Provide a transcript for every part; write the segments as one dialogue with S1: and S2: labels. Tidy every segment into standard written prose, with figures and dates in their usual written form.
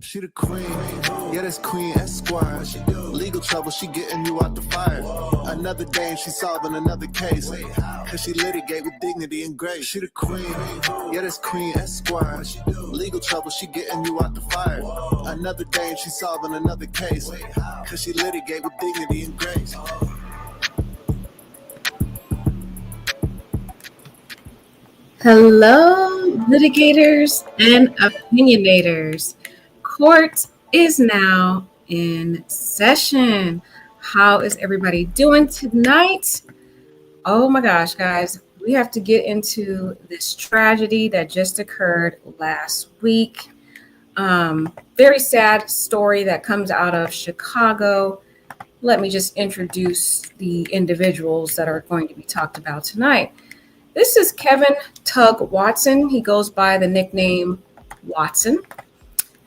S1: She the queen, yeah, that's Queen Esquire. Legal trouble, she getting you out the fire. Another day and she solving another case. Cause she litigate with dignity and grace. She the queen, yeah, that's Queen Esquire. Legal trouble, she getting you out the fire. Another day and she solving another case. Cause she litigate with dignity and grace.
S2: Hello, litigators and opinionators. Court is now in session. How is everybody doing tonight? Oh my gosh, guys, we have to get into this tragedy that just occurred last week. Very sad story that comes out of Chicago. Let me just introduce the individuals that are going to be talked about tonight. This is Kevin Tugg Watson. He goes by the nickname Watson,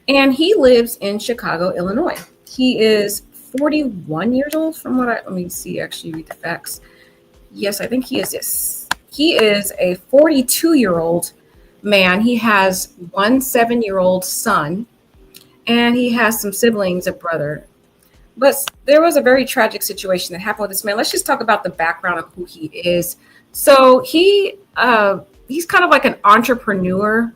S2: and he lives in Chicago, Illinois. He is 41 years old from what let me see, actually read the facts. Yes, I think he is. Yes. He is a 42-year-old man. He has one 7-year-old son, and he has some siblings, a brother. But there was a very tragic situation that happened with this man. Let's just talk about the background of who he is. So he's kind of like an entrepreneur.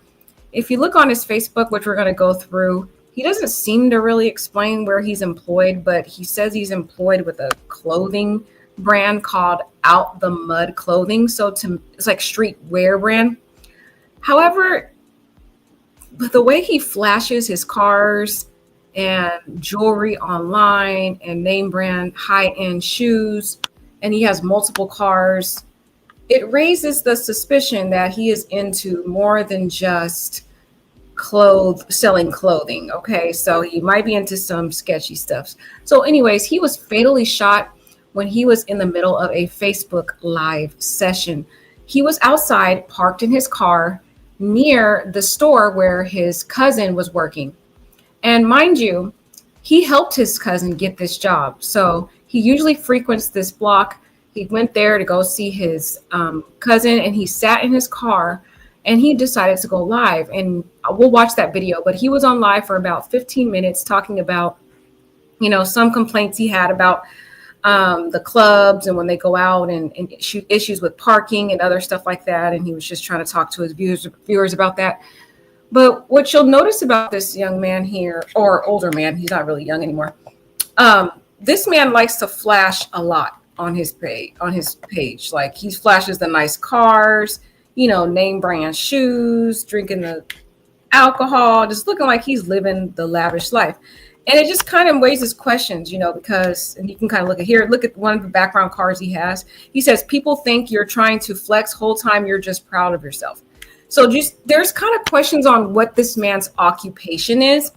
S2: If you look on his Facebook, which we're going to go through, he doesn't seem to really explain where he's employed, but he says he's employed with a clothing brand called Out the Mud Clothing. So it's like streetwear brand. However, the way he flashes his cars and jewelry online and name brand high-end shoes, and he has multiple cars, it raises the suspicion that he is into more than just selling clothing. Okay, so he might be into some sketchy stuff. So anyways, he was fatally shot when he was in the middle of a Facebook Live session. He was outside, parked in his car near the store where his cousin was working. And mind you, he helped his cousin get this job. So he usually frequents this block. He went there to go see his cousin, and he sat in his car and he decided to go live. And we'll watch that video, but he was on live for about 15 minutes talking about, some complaints he had about the clubs and when they go out and issues with parking and other stuff like that. And he was just trying to talk to his viewers about that. But what you'll notice about this young man here, or older man, he's not really young anymore. This man likes to flash a lot on his page. Like he flashes the nice cars, name brand shoes, drinking the alcohol, just looking like he's living the lavish life. And it just kind of raises questions, because, and you can kind of look at one of the background cars he has. He says, people think you're trying to flex, whole time you're just proud of yourself. So there's kind of questions on what this man's occupation is,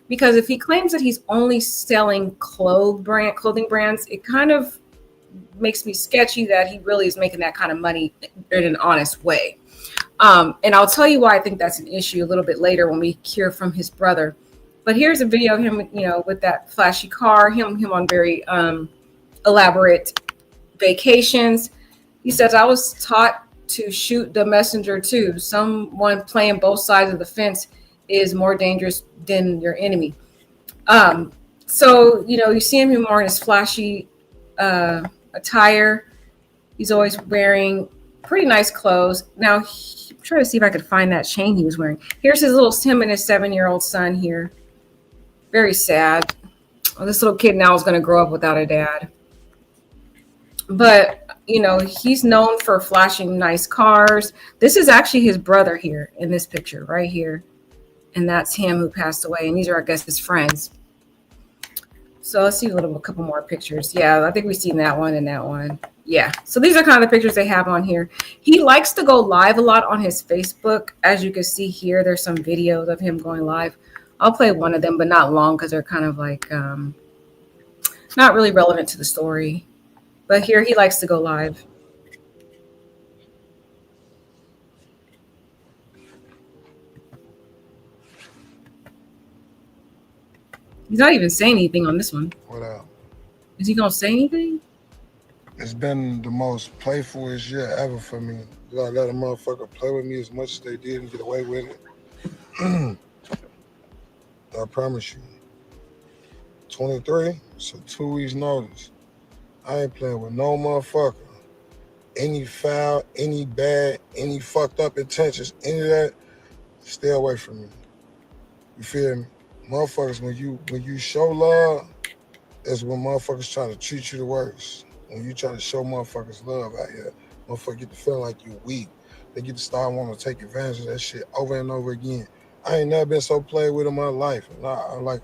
S2: because if he claims that he's only selling clothing brands, it kind of makes me sketchy that he really is making that kind of money in an honest way. And I'll tell you why I think that's an issue a little bit later when we hear from his brother. But here's a video of him, with that flashy car, him on very elaborate vacations. He says, I was taught to shoot the messenger too. Someone playing both sides of the fence is more dangerous than your enemy. So, you see him wearing his flashy attire. He's always wearing pretty nice clothes. Now, I'm trying to see if I could find that chain he was wearing. Here's him and his 7-year-old son here. Very sad. Well, this little kid now is going to grow up without a dad. But, he's known for flashing nice cars. This is actually his brother here in this picture right here. And that's him who passed away. And these are, I guess, his friends. So let's see a couple more pictures. Yeah, I think we've seen that one and that one. Yeah. So these are kind of the pictures they have on here. He likes to go live a lot on his Facebook. As you can see here, there's some videos of him going live. I'll play one of them, but not long because they're kind of like not really relevant to the story. But here he likes to go live. He's not even saying anything on this one.
S3: What up?
S2: Is he going to say anything?
S3: It's been the most playfulest year ever for me. I let a motherfucker play with me as much as they did and get away with it. I promise you. 23, so 2 weeks notice. I ain't playing with no motherfucker. Any foul, any bad, any fucked up intentions, any of that, stay away from me. You feel me? Motherfuckers, when you show love, is when motherfuckers try to treat you the worst. When you try to show motherfuckers love out here, motherfuckers get to feeling like you weak. They get to start wanting to take advantage of that shit over and over again. I ain't never been so played with in my life. And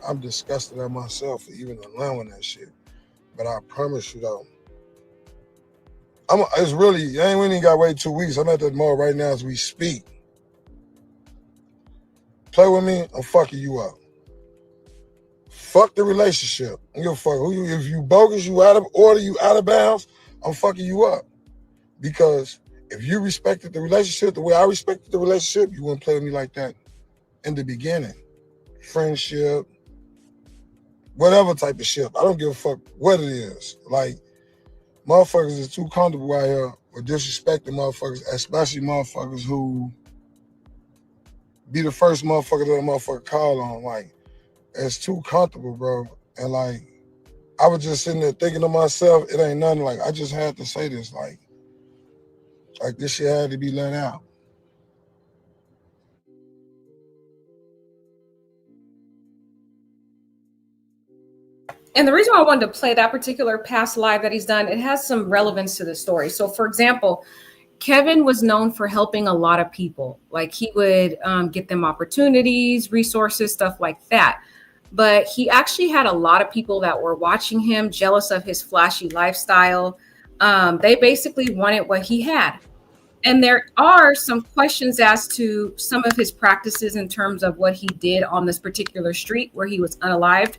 S3: I'm disgusted at myself for even allowing that shit. But I promise you though, it's really, we ain't even got to wait 2 weeks. I'm at that mall right now as we speak. Play with me, I'm fucking you up. Fuck the relationship. I don't give a fuck who you. If you bogus, you out of order, you out of bounds, I'm fucking you up. Because if you respected the relationship the way I respected the relationship, you wouldn't play with me like that in the beginning. Friendship, whatever type of ship. I don't give a fuck what it is. Like, motherfuckers is too comfortable out here with disrespecting motherfuckers, especially motherfuckers who be the first motherfucker that a motherfucker call on. Like, it's too comfortable, bro. And like, I was just sitting there thinking to myself, it ain't nothing. Like, I just had to say this. Like this shit had to be let out.
S2: And the reason why I wanted to play that particular past live that he's done, it has some relevance to the story. So, for example, Kevin was known for helping a lot of people. Like, he would get them opportunities, resources, stuff like that. But he actually had a lot of people that were watching him, jealous of his flashy lifestyle. They basically wanted what he had. And there are some questions as to some of his practices in terms of what he did on this particular street where he was unalived.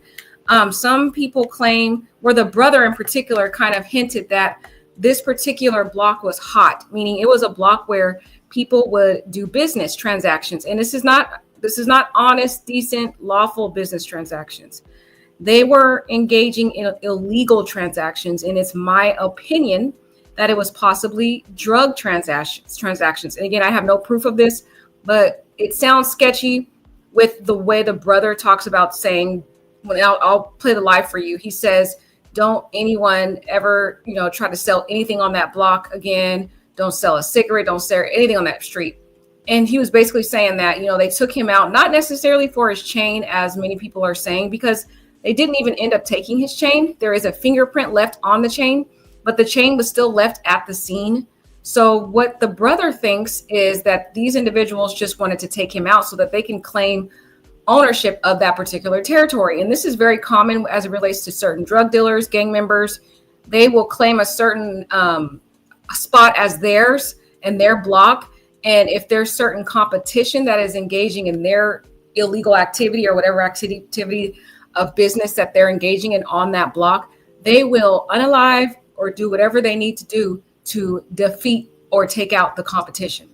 S2: Some people claim, where the brother in particular kind of hinted that this particular block was hot, meaning it was a block where people would do business transactions. And this is not honest, decent, lawful business transactions. They were engaging in illegal transactions. And it's my opinion that it was possibly drug transactions. And again, I have no proof of this, but it sounds sketchy with the way the brother talks about saying, I'll play the live for you. He says, don't anyone ever, try to sell anything on that block again. Don't sell a cigarette. Don't sell anything on that street. And he was basically saying that, they took him out, not necessarily for his chain, as many people are saying, because they didn't even end up taking his chain. There is a fingerprint left on the chain, but the chain was still left at the scene. So what the brother thinks is that these individuals just wanted to take him out so that they can claim ownership of that particular territory. And this is very common as it relates to certain drug dealers, gang members. They will claim a certain spot as theirs and their block. And if there's certain competition that is engaging in their illegal activity or whatever activity of business that they're engaging in on that block, they will unalive or do whatever they need to do to defeat or take out the competition.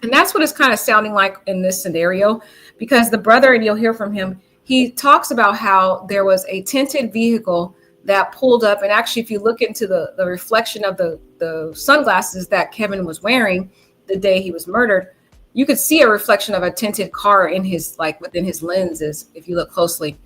S2: And that's what it's kind of sounding like in this scenario, because the brother, and you'll hear from him, he talks about how there was a tinted vehicle that pulled up. And actually, if you look into the reflection of the sunglasses that Kevin was wearing the day he was murdered, you could see a reflection of a tinted car in his, within his lenses, if you look closely.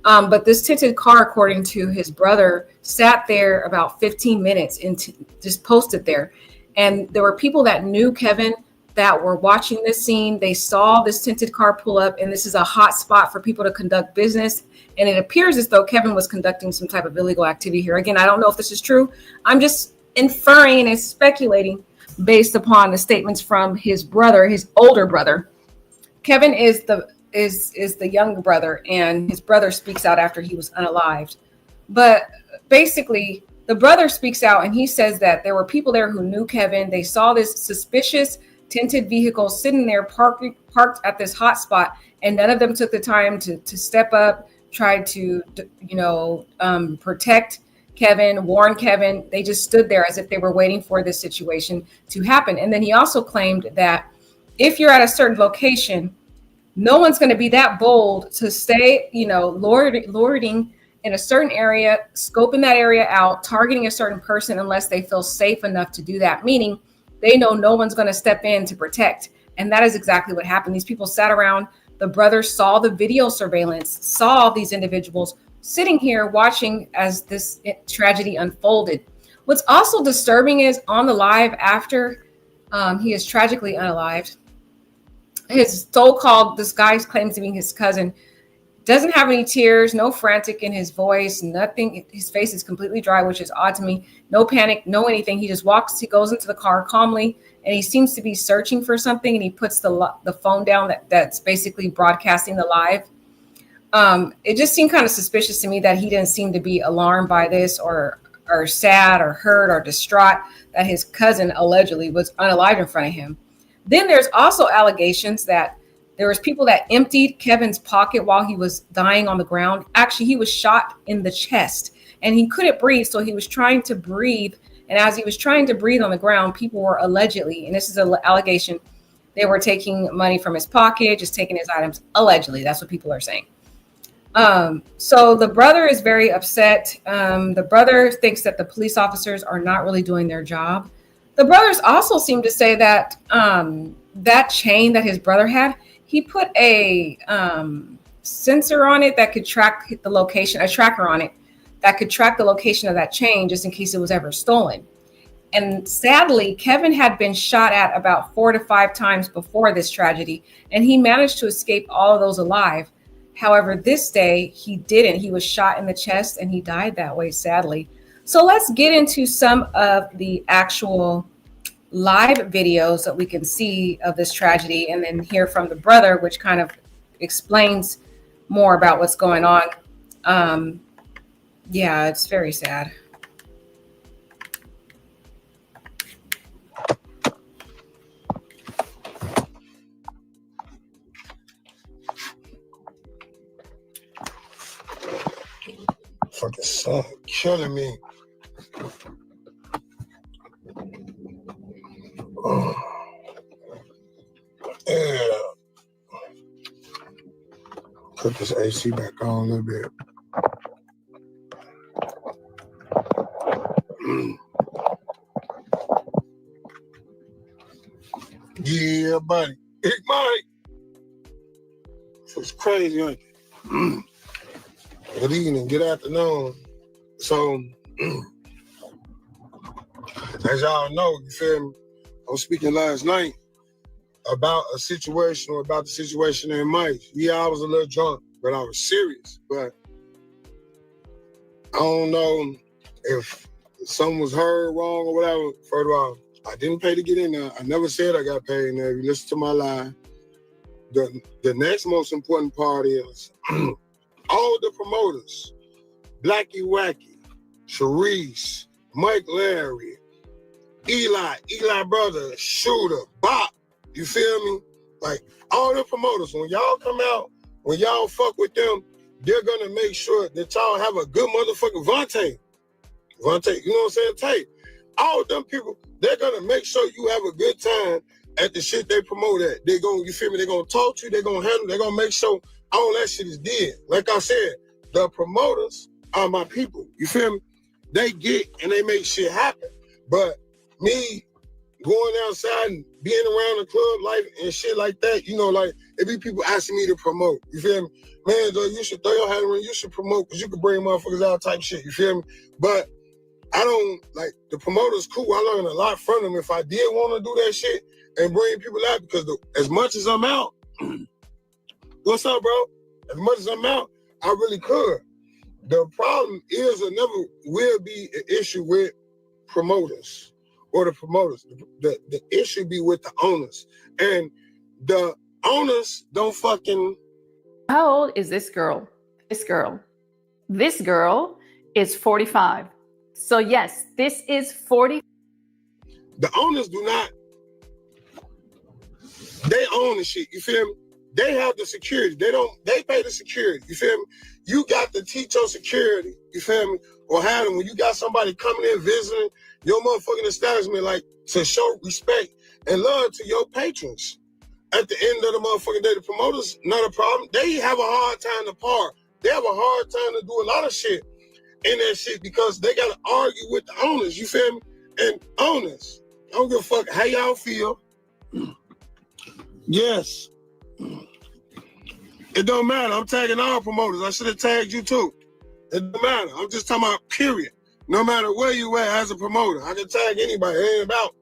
S2: But this tinted car, according to his brother, sat there about 15 minutes and just posted there. And there were people that knew Kevin that were watching this scene. They saw this tinted car pull up, and this is a hot spot for people to conduct business. And it appears as though Kevin was conducting some type of illegal activity here. Again, I don't know if this is true. I'm just inferring and speculating based upon the statements from his brother, his older brother. Kevin is the younger brother, and his brother speaks out after he was unalived. But basically, the brother speaks out, and he says that there were people there who knew Kevin. They saw this suspicious tinted vehicle sitting there parked at this hot spot, and none of them took the time to step up, try to, protect Kevin, warn Kevin. They just stood there as if they were waiting for this situation to happen. And then he also claimed that if you're at a certain location, no one's going to be that bold to stay, lording in a certain area, scoping that area out, targeting a certain person unless they feel safe enough to do that, meaning they know no one's going to step in to protect. And that is exactly what happened. These people sat around The brother saw the video surveillance, saw these individuals sitting here watching as this tragedy unfolded. What's also disturbing is on the live after he is tragically unalived, his so-called, this guy claims to be his cousin, doesn't have any tears, no frantic in his voice, nothing. His face is completely dry, which is odd to me. No panic, no anything. He just walks, he goes into the car calmly, and he seems to be searching for something, and he puts the phone down that's basically broadcasting the live. It just seemed kind of suspicious to me that he didn't seem to be alarmed by this or sad or hurt or distraught that his cousin allegedly was unalived in front of him. Then there's also allegations that there was people that emptied Kevin's pocket while he was dying on the ground. Actually, he was shot in the chest and he couldn't breathe. So he was trying to breathe. And as he was trying to breathe on the ground, people were allegedly, and this is an allegation, they were taking money from his pocket, just taking his items. Allegedly, that's what people are saying. So the brother is very upset. The brother thinks that the police officers are not really doing their job. The brothers also seem to say that that chain that his brother had, he put a sensor on it that could track the location, a tracker on it that could track the location of that chain just in case it was ever stolen. And sadly, Kevin had been shot at about 4 to 5 times before this tragedy, and he managed to escape all of those alive. However, this day he didn't. He was shot in the chest and he died that way, sadly. So let's get into some of the actual live videos that we can see of this tragedy and then hear from the brother, which kind of explains more about what's going on. Yeah, it's very sad.
S3: Fucking son killing me. Yeah. Put this AC back on a little bit. Yeah, buddy. Big Mike. It's crazy, ain't it? Good evening, good afternoon. So, as y'all know, you feel me? I was speaking last night about a situation or about the situation in Mike. Yeah, I was a little drunk, but I was serious. But I don't know if something was heard wrong or whatever. First of all, I didn't pay to get in there. I never said I got paid in there. If you listen to my line. The next most important part is all the promoters, Blackie Wacky, Sharice, Mike Larry, Eli brother, Shooter, Bop, you feel me? Like, all the promoters, when y'all come out, when y'all fuck with them, they're gonna make sure that y'all have a good motherfucking Vontae, you know what I'm saying? Tape. All them people, they're gonna make sure you have a good time at the shit they promote at. They're gonna, you feel me? They're gonna talk to you, they're gonna handle, they're gonna make sure all that shit is dead. Like I said, the promoters are my people. You feel me? They get and they make shit happen. But me going outside and being around the club life and shit like that, you know, like, it be people asking me to promote. You feel me? Man, though, you should throw your hat around, you should promote because you can bring motherfuckers out type shit. You feel me? But I don't, like, the promoter's cool. I learned a lot from them. If I did want to do that shit and bring people out, because as much as I'm out, what's up, bro? As much as I'm out, I really could. The problem is or never will be an issue with promoters or the promoters. The issue be with the owners. And the owners don't fucking...
S4: How old is this girl? This girl is 45. So yes, this is 40.
S3: The owners do not... They own the shit, you feel me? They have the security. They pay the security, you feel me? You got to teach your security, you feel me? Or have them when you got somebody coming in visiting your motherfucking establishment, like, to show respect and love to your patrons. At the end of the motherfucking day, the promoters, not a problem. They have a hard time to park. They have a hard time to do a lot of shit in that shit because they got to argue with the owners, you feel me? And owners, I don't give a fuck how y'all feel. Yes, It don't matter. I'm tagging all promoters. I should have tagged you too. It don't matter. I'm just talking about period. No matter where you at as a promoter, I can tag anybody. It ain't about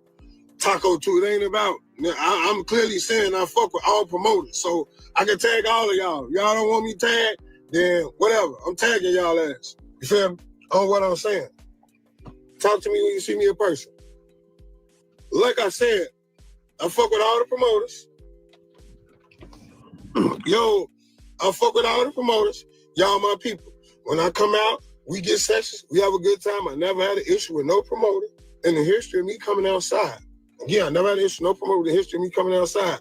S3: Taco too. It ain't about. I'm clearly saying I fuck with all promoters, so I can tag all of y'all. Y'all don't want me tagged, then whatever. I'm tagging y'all ass. You feel me? On what I'm saying. Talk to me when you see me in person. Like I said, I fuck with all the promoters. Yo, I fuck with all the promoters. Y'all my people. When I come out, we get sessions. We have a good time. I never had an issue with no promoter in the history of me coming outside. Again, I never had an issue with no promoter in the history of me coming outside.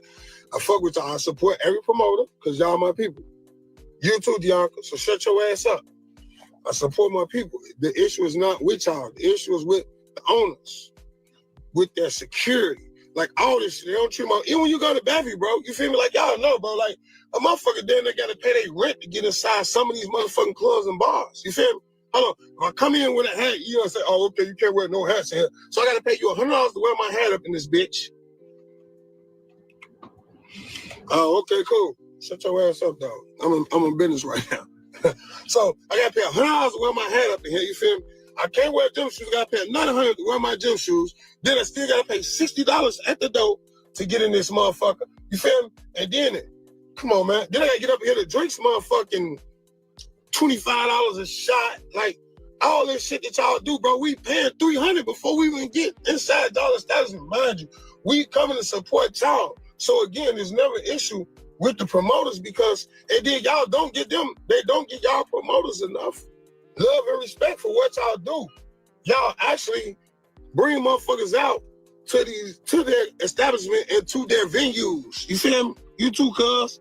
S3: I fuck with y'all. I support every promoter because y'all my people. You too, Dianca, so shut your ass up. I support my people. The issue is not with y'all. The issue is with the owners, with their security. Like all this shit, they don't treat my, even when you go to Bavy, bro, you feel me? Like y'all know, bro, like a motherfucker then they gotta pay their rent to get inside some of these motherfucking clubs and bars. You feel me? Hold on, if I come in with a hat, you know, say, oh, okay, you can't wear no hats in here. So I gotta pay you $100 to wear my hat up in this bitch. Oh, okay, cool. Shut your ass up, dog. I'm in business right now. So I gotta pay $100 to wear my hat up in here, you feel me? I can't wear gym shoes, I gotta pay another $100 to wear my gym shoes. Then I still gotta pay $60 at the door to get in this motherfucker. You feel me? And then, come on, man. Then I gotta get up here to drink some motherfucking $25 a shot. Like, all this shit that y'all do, bro. We paying $300 before we even get inside dollar establishment. Mind you, we coming to support y'all. So again, there's never an issue with the promoters because y'all don't get them, they don't get y'all promoters enough love and respect for what y'all do. Y'all actually bring motherfuckers out to their establishment and to their venues. You feel me? You too, cuz.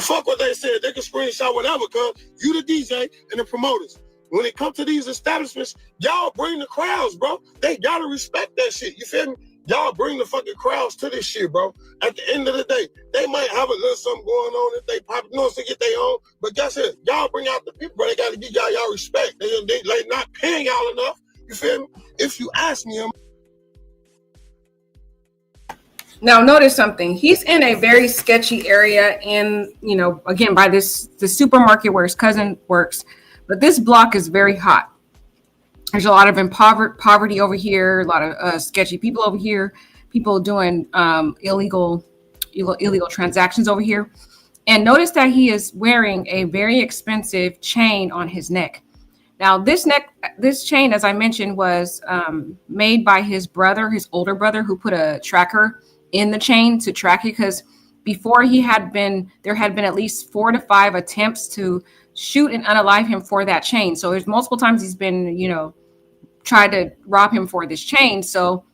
S3: Fuck what they said. They can screenshot whatever, cuz you the DJ and the promoters. When it comes to these establishments, y'all bring the crowds, bro. They gotta respect that shit. You feel me? Y'all bring the fucking crowds to this shit, bro. At the end of the day, they might have a little something going on if they pop, you know, to get their own. But guess what? Y'all bring out the people, bro. They gotta give y'all respect. They like not paying y'all enough. You feel me? If you ask me,
S2: Now, notice something. He's in a very sketchy area in, you know, again, by the supermarket where his cousin works. But this block is very hot. There's a lot of poverty over here, a lot of sketchy people over here, people doing illegal transactions over here. And notice that he is wearing a very expensive chain on his neck. Now, this chain, as I mentioned, was made by his brother, his older brother, who put a tracker in the chain to track it, because before there had been at least 4 to 5 attempts to shoot and unalive him for that chain. So there's multiple times he's been, you know, tried to rob him for this chain. So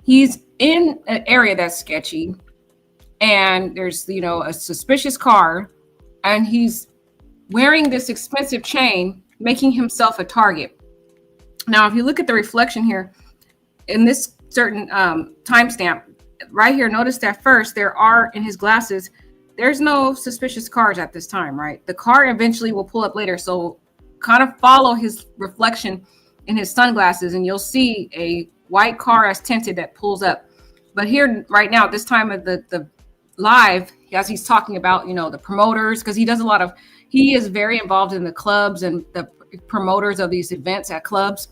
S2: he's in an area that's sketchy, and there's, you know, a suspicious car, and he's wearing this expensive chain, making himself a target. Now, if you look at the reflection here in this certain timestamp right here, notice that first there are in his glasses, there's no suspicious cars at this time, right? The car eventually will pull up later. So kind of follow his reflection in his sunglasses and you'll see a white car as tinted that pulls up. But here right now, at this time of the live, as he's talking about, you know, the promoters, because he is very involved in the clubs and the promoters of these events at clubs.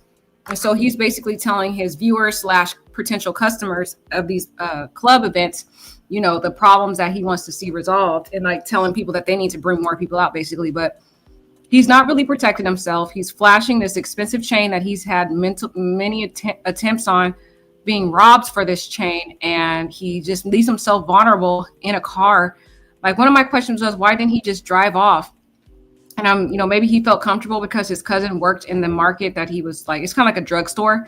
S2: And so he's basically telling his viewers / potential customers of these club events, you know, the problems that he wants to see resolved, and like telling people that they need to bring more people out, basically. But he's not really protecting himself. He's flashing this expensive chain that he's had many attempts on being robbed for this chain, and he just leaves himself vulnerable in a car. Like, one of my questions was, why didn't he just drive off? And you know, maybe he felt comfortable because his cousin worked in the market that he was like, it's kind of like a drugstore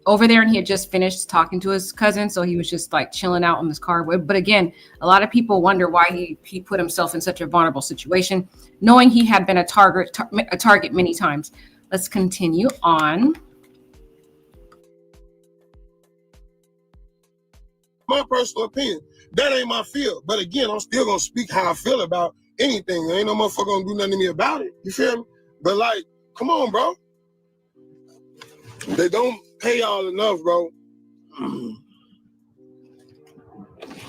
S2: over there, and he had just finished talking to his cousin, so he was just like chilling out in his car. But again, a lot of people wonder why he put himself in such a vulnerable situation, knowing he had been a target many times. Let's continue on.
S3: My personal opinion, that ain't my field. But again, I'm still gonna speak how I feel about anything. There ain't no motherfucker gonna do nothing to me about it. You feel me? But like, come on, bro. They don't pay y'all enough, bro.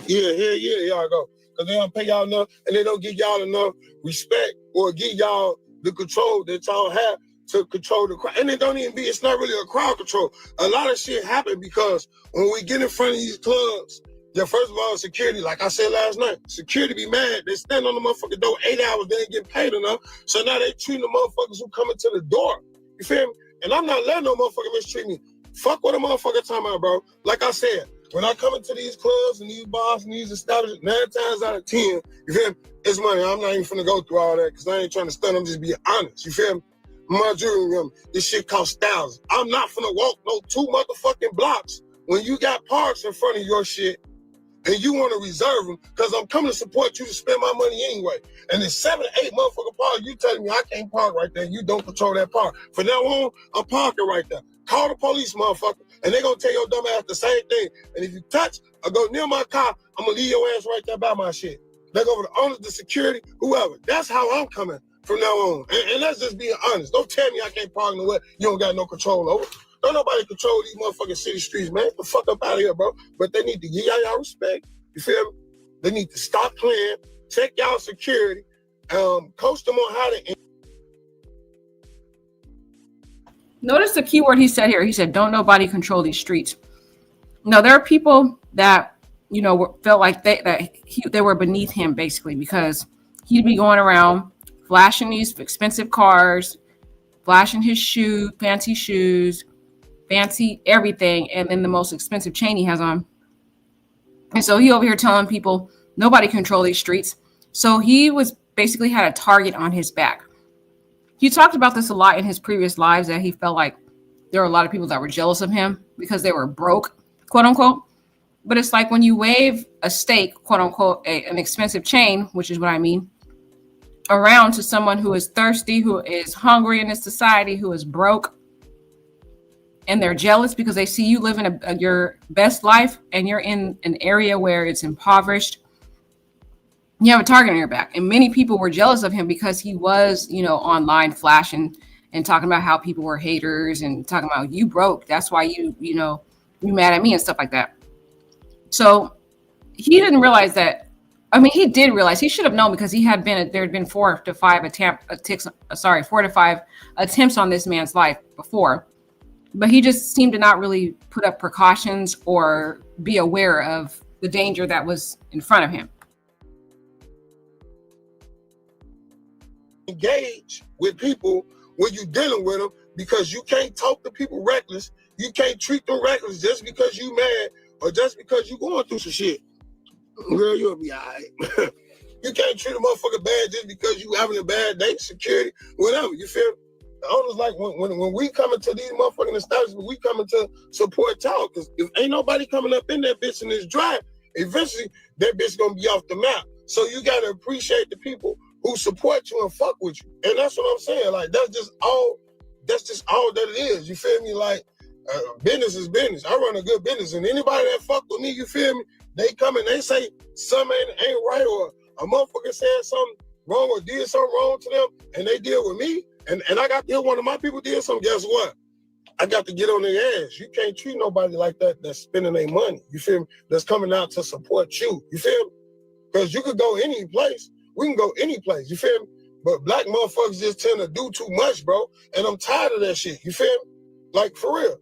S3: Yeah, y'all go. Because they don't pay y'all enough, and they don't give y'all enough respect or give y'all the control that y'all have to control the crowd. And it don't even be, it's not really a crowd control. A lot of shit happen because when we get in front of these clubs, first of all, security, like I said last night, security be mad. They stand on the motherfucking door 8 hours, they ain't getting paid enough. So now they treating the motherfuckers who coming to the door. You feel me? And I'm not letting no motherfucker mistreat me. Fuck what a motherfucker talking about, bro. Like I said, when I come into these clubs and these bars and these establishments, 9 times out of 10, you feel me? It's money. I'm not even finna go through all that because I ain't trying to stun. I'm just being honest. You feel me? My jewelry, this shit costs thousands. I'm not finna walk no 2 motherfucking blocks when you got parks in front of your shit and you want to reserve them because I'm coming to support you to spend my money anyway. And there's 7 or 8 motherfucking parks. You telling me I can't park right there. You don't control that park. From now on, I'm parking right there. Call the police, motherfucker, and they gonna tell your dumb ass the same thing. And if you touch or go near my car, I'm gonna leave your ass right there by my shit. They go over the owners, the security, whoever. That's how I'm coming from now on. And let's just be honest. Don't tell me I can't park nowhere you don't got no control over. Don't nobody control these motherfucking city streets, man. Get the fuck up out of here, bro. But they need to give y'all respect. You feel me? They need to stop playing, check y'all security, coach them on how to.
S2: Notice the key word he said here. He said, don't nobody control these streets. No, there are people that, you know, felt like they were beneath him, basically, because he'd be going around flashing these expensive cars, flashing his fancy shoes, fancy everything, and then the most expensive chain he has on. And so he over here telling people, nobody control these streets. So he was basically had a target on his back. He talked about this a lot in his previous lives, that he felt like there were a lot of people that were jealous of him because they were broke, quote unquote. But it's like when you wave a stake, quote unquote, an expensive chain, which is what I mean, around to someone who is thirsty, who is hungry in this society, who is broke, and they're jealous because they see you living your best life and you're in an area where it's impoverished. You have a target on your back. And many people were jealous of him because he was, you know, online flashing and talking about how people were haters and talking about you broke. That's why you mad at me and stuff like that. So he didn't realize that. I mean, he did realize, he should have known because there had been 4 to 5 attempts on this man's life before. But he just seemed to not really put up precautions or be aware of the danger that was in front of him.
S3: Engage with people when you're dealing with them, because you can't talk to people reckless. You can't treat them reckless just because you mad or just because you going through some shit. Girl, you'll be all right. You can't treat a motherfucker bad just because you having a bad day, security, whatever. You feel me? The owners, like when we come into these motherfucking establishments, we coming to support y'all, because if ain't nobody coming up in that bitch and it's dry, eventually that bitch gonna be off the map. So you gotta appreciate the people who support you and fuck with you. And that's what I'm saying. Like, that's just all that it is. You feel me? Like, business is business. I run a good business, and anybody that fuck with me, you feel me? They come and they say something ain't right, or a motherfucker said something wrong or did something wrong to them, and they deal with me, and I got to deal, one of my people did something, guess what? I got to get on their ass. You can't treat nobody like that that's spending their money, you feel me? That's coming out to support you, you feel me? Because you could go any place. We can go any place, you feel me? But black motherfuckers just tend to do too much, bro. And I'm tired of that shit, you feel me? Like, for real.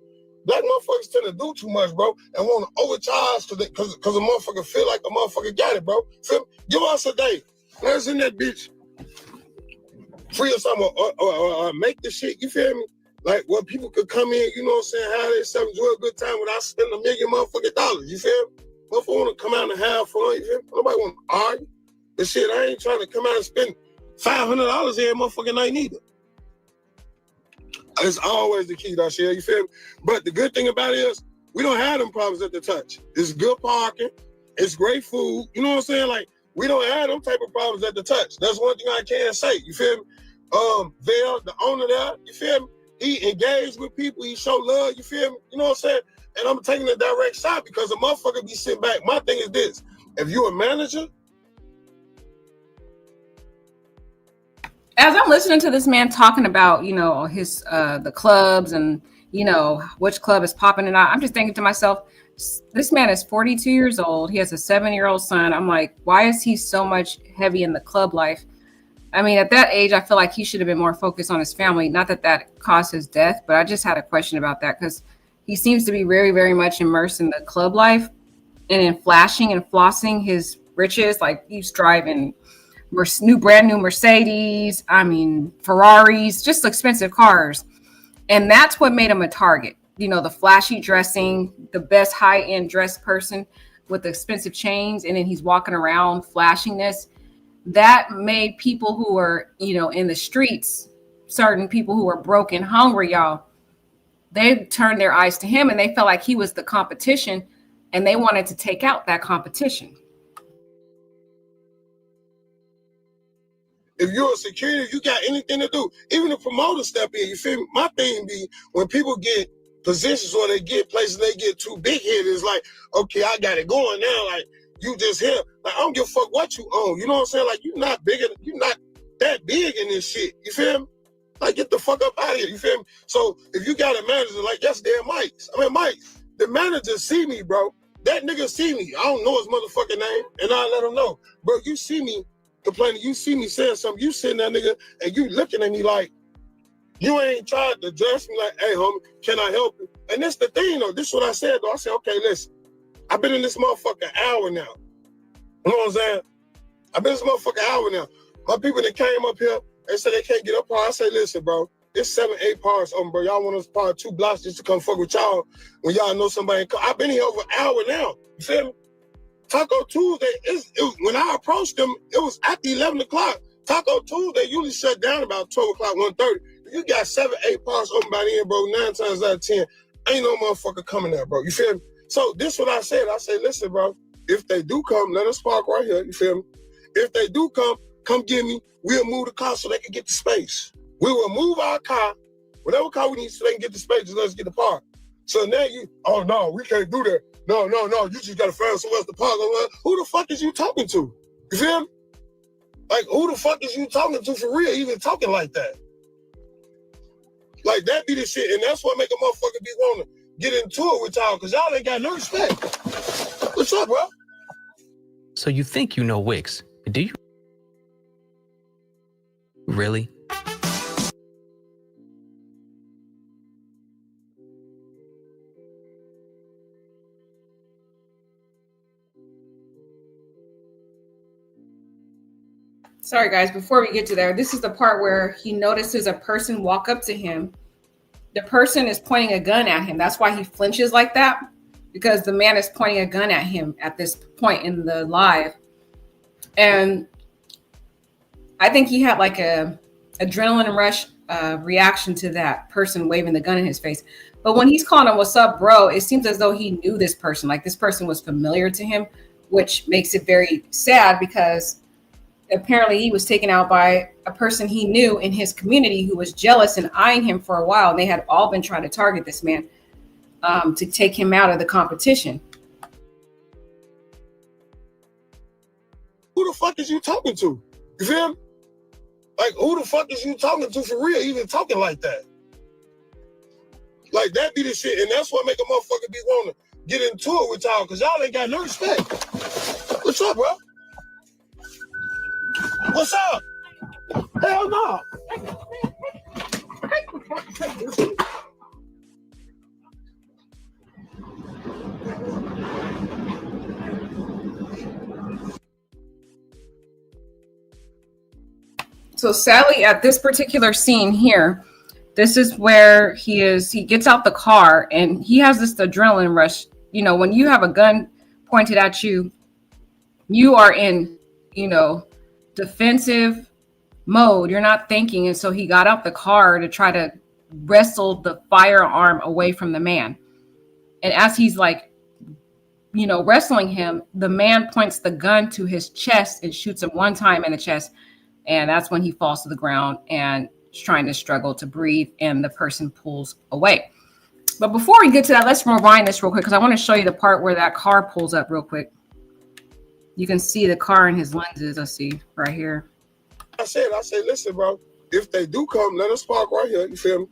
S3: Black motherfuckers tend to do too much, bro, and want to overcharge because a motherfucker feel like a motherfucker got it, bro. Feel me? Give us a day. Let's in that bitch. Free us something or make the shit, you feel me? Like, where people could come in, you know what I'm saying, have themselves, enjoy a good time without spending $1 million motherfucking dollars, you feel me? Motherfucker want to come out and have fun, you feel me? Nobody want to argue. But shit, I ain't trying to come out and spend $500 every motherfucking night neither. It's always the key, though, shit, you feel me? But the good thing about it is, we don't have them problems at the touch. It's good parking. It's great food. You know what I'm saying? Like, we don't have them type of problems at the touch. That's one thing I can say, you feel me? Vail, the owner there, you feel me? He engaged with people. He showed love, you feel me? You know what I'm saying? And I'm taking a direct shot because a motherfucker be sitting back. My thing is this. If you're a manager,
S2: as I'm listening to this man talking about, you know, his the clubs and, which club is popping and not. I'm just thinking to myself, this man is 42 years old. He has a 7-year-old son. I'm like, why is he so much heavy in the club life? I mean, at that age, I feel like he should have been more focused on his family. Not that caused his death, but I just had a question about that because he seems to be very, very much immersed in the club life and in flashing and flossing his riches. Like he's driving brand new Mercedes. I mean, Ferraris, just expensive cars. And that's what made him a target. The flashy dressing, the best high-end dressed person with expensive chains. And then he's walking around flashing this. That made people who were, in the streets, certain people who were broke and hungry, y'all, they turned their eyes to him and they felt like he was the competition and they wanted to take out that competition.
S3: If you're a security, you got anything to do. Even the promoter step in, you feel me? My thing be when people get positions or they get places, they get too big headed. It's like, okay, I got it going now. Like, you just here. Like, I don't give a fuck what you own. You know what I'm saying? Like, you're not that big in this shit. You feel me? Like, get the fuck up out of here. You feel me? So, if you got a manager like yesterday at Mike's, Mike, the manager see me, bro. That nigga see me. I don't know his motherfucking name, and I let him know. Bro, you see me complaining, you see me saying something, you sitting there, nigga, and you looking at me like, you ain't tried to address me like, hey, homie, can I help you? And that's the thing, though. This is what I said, though. I said, okay, listen, I've been in this motherfucker hour now. You know what I'm saying? I've been in this motherfucker hour now. My people that came up here, they said they can't get up here. I say, listen, bro, it's 7, 8 parts bro. Y'all want us to part 2 blocks just to come fuck with y'all when y'all know somebody. I've been here over an hour now. You feel me? Taco Tuesday, when I approached them, it was after 11 o'clock. Taco Tuesday usually shut down about 12 o'clock, 1:30. You got 7, 8 parts open by then, bro, 9 times out of 10. Ain't no motherfucker coming there, bro. You feel me? So this is what I said. I said, listen, bro, if they do come, let us park right here. You feel me? If they do come get me. We'll move the car so they can get the space. We will move our car, whatever car we need so they can get the space, just let us get the park. So now oh no, we can't do that. No, you just gotta find somewhere else to park. Who the fuck is you talking to? You feel me? Like, who the fuck is you talking to for real, even talking like that? Like, that be the shit, and that's what make a motherfucker be wanting to get into it with y'all, because y'all ain't got no respect. What's up, bro?
S5: So you think you know Wix, but do you really?
S2: Sorry, guys, before we get to there, this is the part where he notices a person walk up to him. The person is pointing a gun at him. That's why he flinches like that, because the man is pointing a gun at him at this point in the live. And I think he had like a adrenaline rush reaction to that person waving the gun in his face. But when he's calling him, "What's up, bro?" it seems as though he knew this person. Like, this person was familiar to him, which makes it very sad, because apparently he was taken out by a person he knew in his community who was jealous and eyeing him for a while. And they had all been trying to target this man to take him out of the competition.
S3: Who the fuck is you talking to? You feel me? Like, who the fuck is you talking to for real, even talking like that? Like, that be the shit, and that's what make a motherfucker be wanting to get into it with y'all, because y'all ain't got no respect. What's up, bro? What's up? Hell no.
S2: So sadly, at this particular scene here, this is where he gets out the car and he has this adrenaline rush. You know, when you have a gun pointed at you, you are in, defensive mode. You're not thinking. And so he got out the car to try to wrestle the firearm away from the man. And as he's wrestling him, the man points the gun to his chest and shoots him one time in the chest. And that's when he falls to the ground and is trying to struggle to breathe, and the person pulls away. But before we get to that, let's rewind this real quick, because I want to show you the part where that car pulls up real quick. You can see the car in his lenses. Let's see right here.
S3: I said, listen, bro, if they do come, let us park right here. You feel me?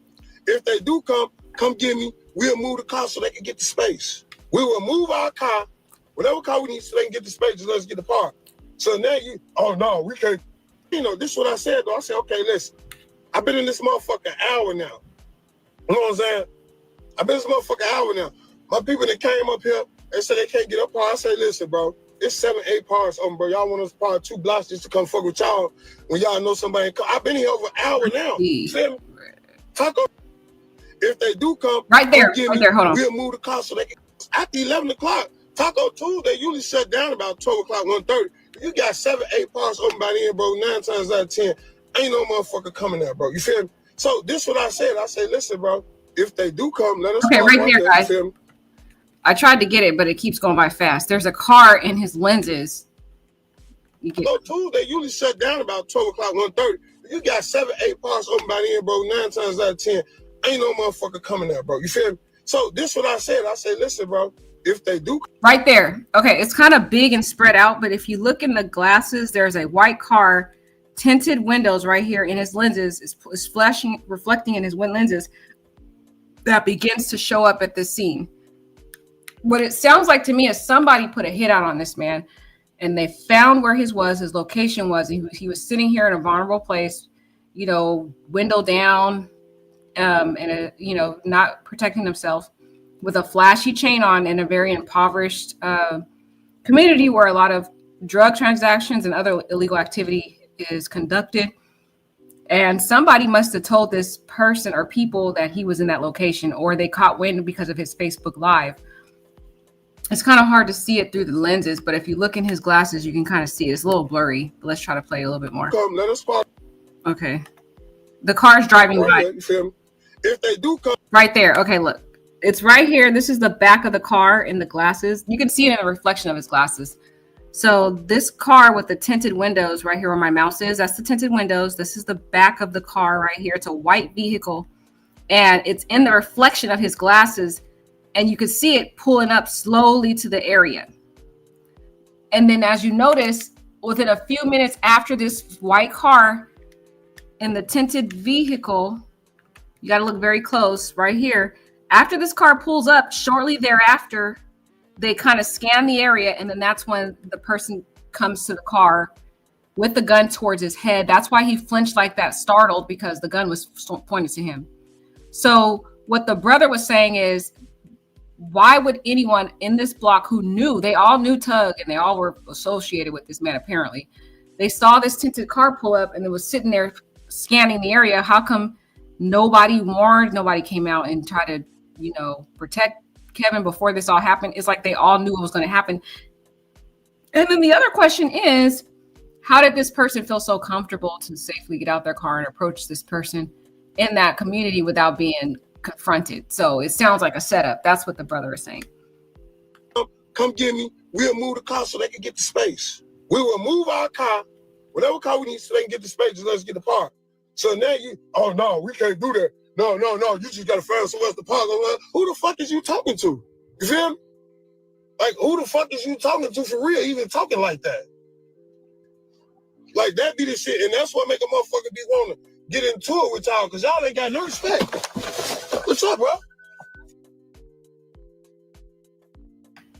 S3: If they do come come get me. We'll move the car so they can get the space. We will move our car, whatever car we need so they can get the space, just let's get the park. So now you, oh no, we can't. You know, this is what I said though. I said, okay, listen, I've been in this motherfucker an hour now. You know what I'm saying? I've been in this motherfucker hour now. My people that came up here, they said they can't get up par. I say, listen, bro, it's 7, 8 parts on, bro. Y'all want us to park 2 blocks just to come fuck with y'all when y'all know somebody. I've been here over an hour now. You feel me? Taco. If they do come,
S2: right there, hold on.
S3: We'll move the car so they can. After 11 o'clock, Taco Tuesday usually shut down about 12 o'clock, 1:30. You got 7, 8 parts open by then, bro. 9 times out of 10, ain't no motherfucker coming there, bro. You feel me? So this is what I said. I said, listen, bro, if they do come, let us.
S2: Okay, right there, guys. I tried to get it, but it keeps going by fast. There's a car in his lenses.
S3: So Tuesday usually shut down about 12 o'clock, 1:30. You got 7, 8 parts open by then, bro. 9 times out of 10, ain't no motherfucker coming there, bro. You feel me? So this is what I said. I said, listen, bro, if they do.
S2: Right there. Okay, it's kind of big and spread out, but if you look in the glasses, there's a white car, tinted windows right here in his lenses. Is flashing, reflecting in his lenses that begins to show up at this scene. What it sounds like to me is somebody put a hit out on this man and they found where his location was. He was sitting here in a vulnerable place, you know, window down, and not protecting himself, with a flashy chain on in a very impoverished community where a lot of drug transactions and other illegal activity is conducted. And somebody must have told this person or people that he was in that location, or they caught wind because of his Facebook Live. It's kind of hard to see it through the lenses, but if you look in his glasses, you can kind of see it. It's a little blurry, but let's try to play a little bit more.
S3: Come, let us park.
S2: Okay. The car's driving by.
S3: You feel me? If they do come.
S2: Right there. Okay, look. It's right here. This is the back of the car in the glasses. You can see it in the reflection of his glasses. So this car with the tinted windows right here where my mouse is, that's the tinted windows. This is the back of the car right here. It's a white vehicle, and it's in the reflection of his glasses. And you can see it pulling up slowly to the area. And then as you notice, within a few minutes after this white car in the tinted vehicle, you got to look very close right here. After this car pulls up, shortly thereafter, they kind of scan the area. And then that's when the person comes to the car with the gun towards his head. That's why he flinched like that, startled, because the gun was pointed to him. So what the brother was saying is, why would anyone in this block who knew, they all knew Tugg and they all were associated with this man apparently. They saw this tinted car pull up and it was sitting there scanning the area. How come nobody warned, nobody came out and tried to, protect Kevin before this all happened? It's like they all knew it was going to happen. And then the other question is, how did this person feel so comfortable to safely get out their car and approach this person in that community without being confronted? So it sounds like a setup. That's what the brother is saying.
S3: Come get me. We'll move the car so they can get the space. We will move our car, whatever car we need so they can get the space, just let's get the park. So now you, oh no, we can't do that. No, you just gotta find somewhere else to park. Who the fuck is you talking to? You feel me? Like, who the fuck is you talking to for real, even talking like that? Like, that be the shit, and that's what make a motherfucker be wanting to get into it with y'all, because y'all ain't got no respect. What's up, bro?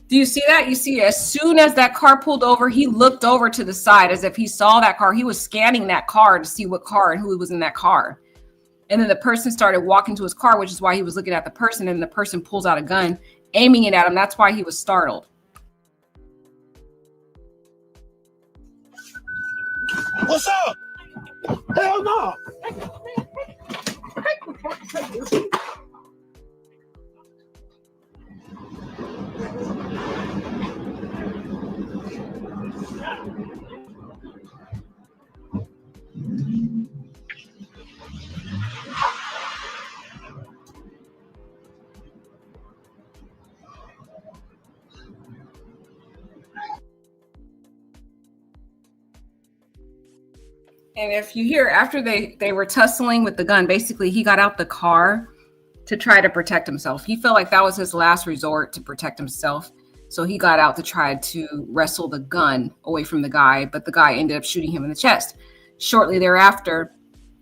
S2: Do you see that? You see, as soon as that car pulled over, he looked over to the side as if he saw that car. He was scanning that car to see what car and who was in that car. And then the person started walking to his car, which is why he was looking at the person. And the person pulls out a gun, aiming it at him. That's why he was startled.
S3: What's up? Hell no.
S2: And if you hear, after they were tussling with the gun, basically he got out the car to try to protect himself. He felt like that was his last resort to protect himself. So he got out to try to wrestle the gun away from the guy, but the guy ended up shooting him in the chest. Shortly thereafter,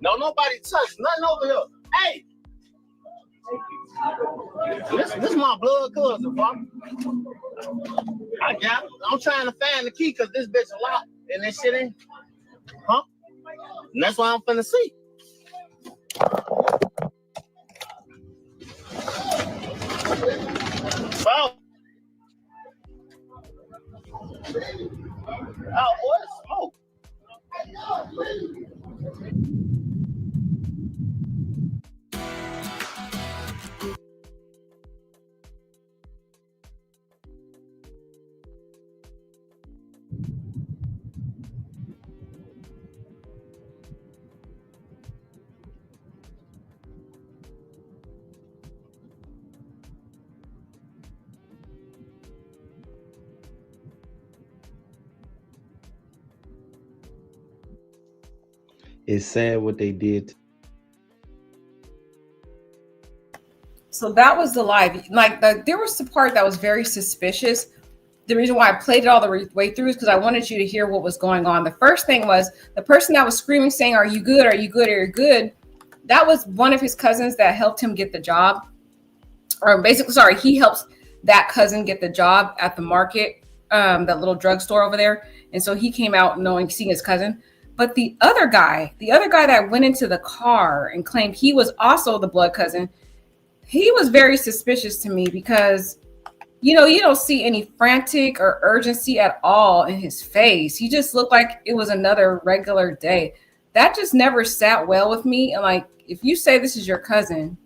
S6: No, nobody touched nothing over here. Hey, this my blood cousin, bro. I got it. I'm trying to find the key because this bitch locked and this shit ain't. Huh? And that's why I'm finna see. Bro. Oh, what? Smoke.
S7: It's sad what they did.
S2: So that was the live. Like there was the part that was very suspicious. The reason why I played it all the way through is because I wanted you to hear what was going on. The first thing was the person that was screaming, saying, "Are you good? Are you good? Are you good?" That was one of his cousins that helped him get the job. Or basically, sorry, he helps that cousin get the job at the market, that little drugstore over there. And so he came out seeing his cousin. But the other guy that went into the car and claimed he was also the blood cousin, he was very suspicious to me because, you don't see any frantic or urgency at all in his face. He just looked like it was another regular day. That just never sat well with me. And like, if you say this is your cousin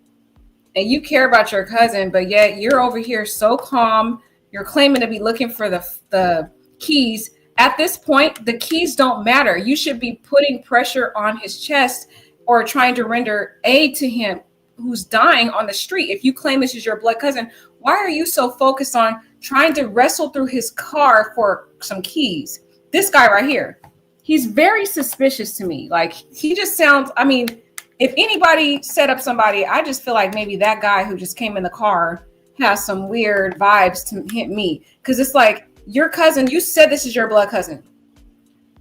S2: and you care about your cousin, but yet you're over here so calm, you're claiming to be looking for the keys. At this point, the keys don't matter. You should be putting pressure on his chest or trying to render aid to him who's dying on the street. If you claim this is your blood cousin, why are you so focused on trying to wrestle through his car for some keys? This guy right here, he's very suspicious to me. Like, he just sounds, I mean, if anybody set up somebody, I just feel like maybe that guy who just came in the car has some weird vibes to hit me. Because it's like, your cousin, you said this is your blood cousin,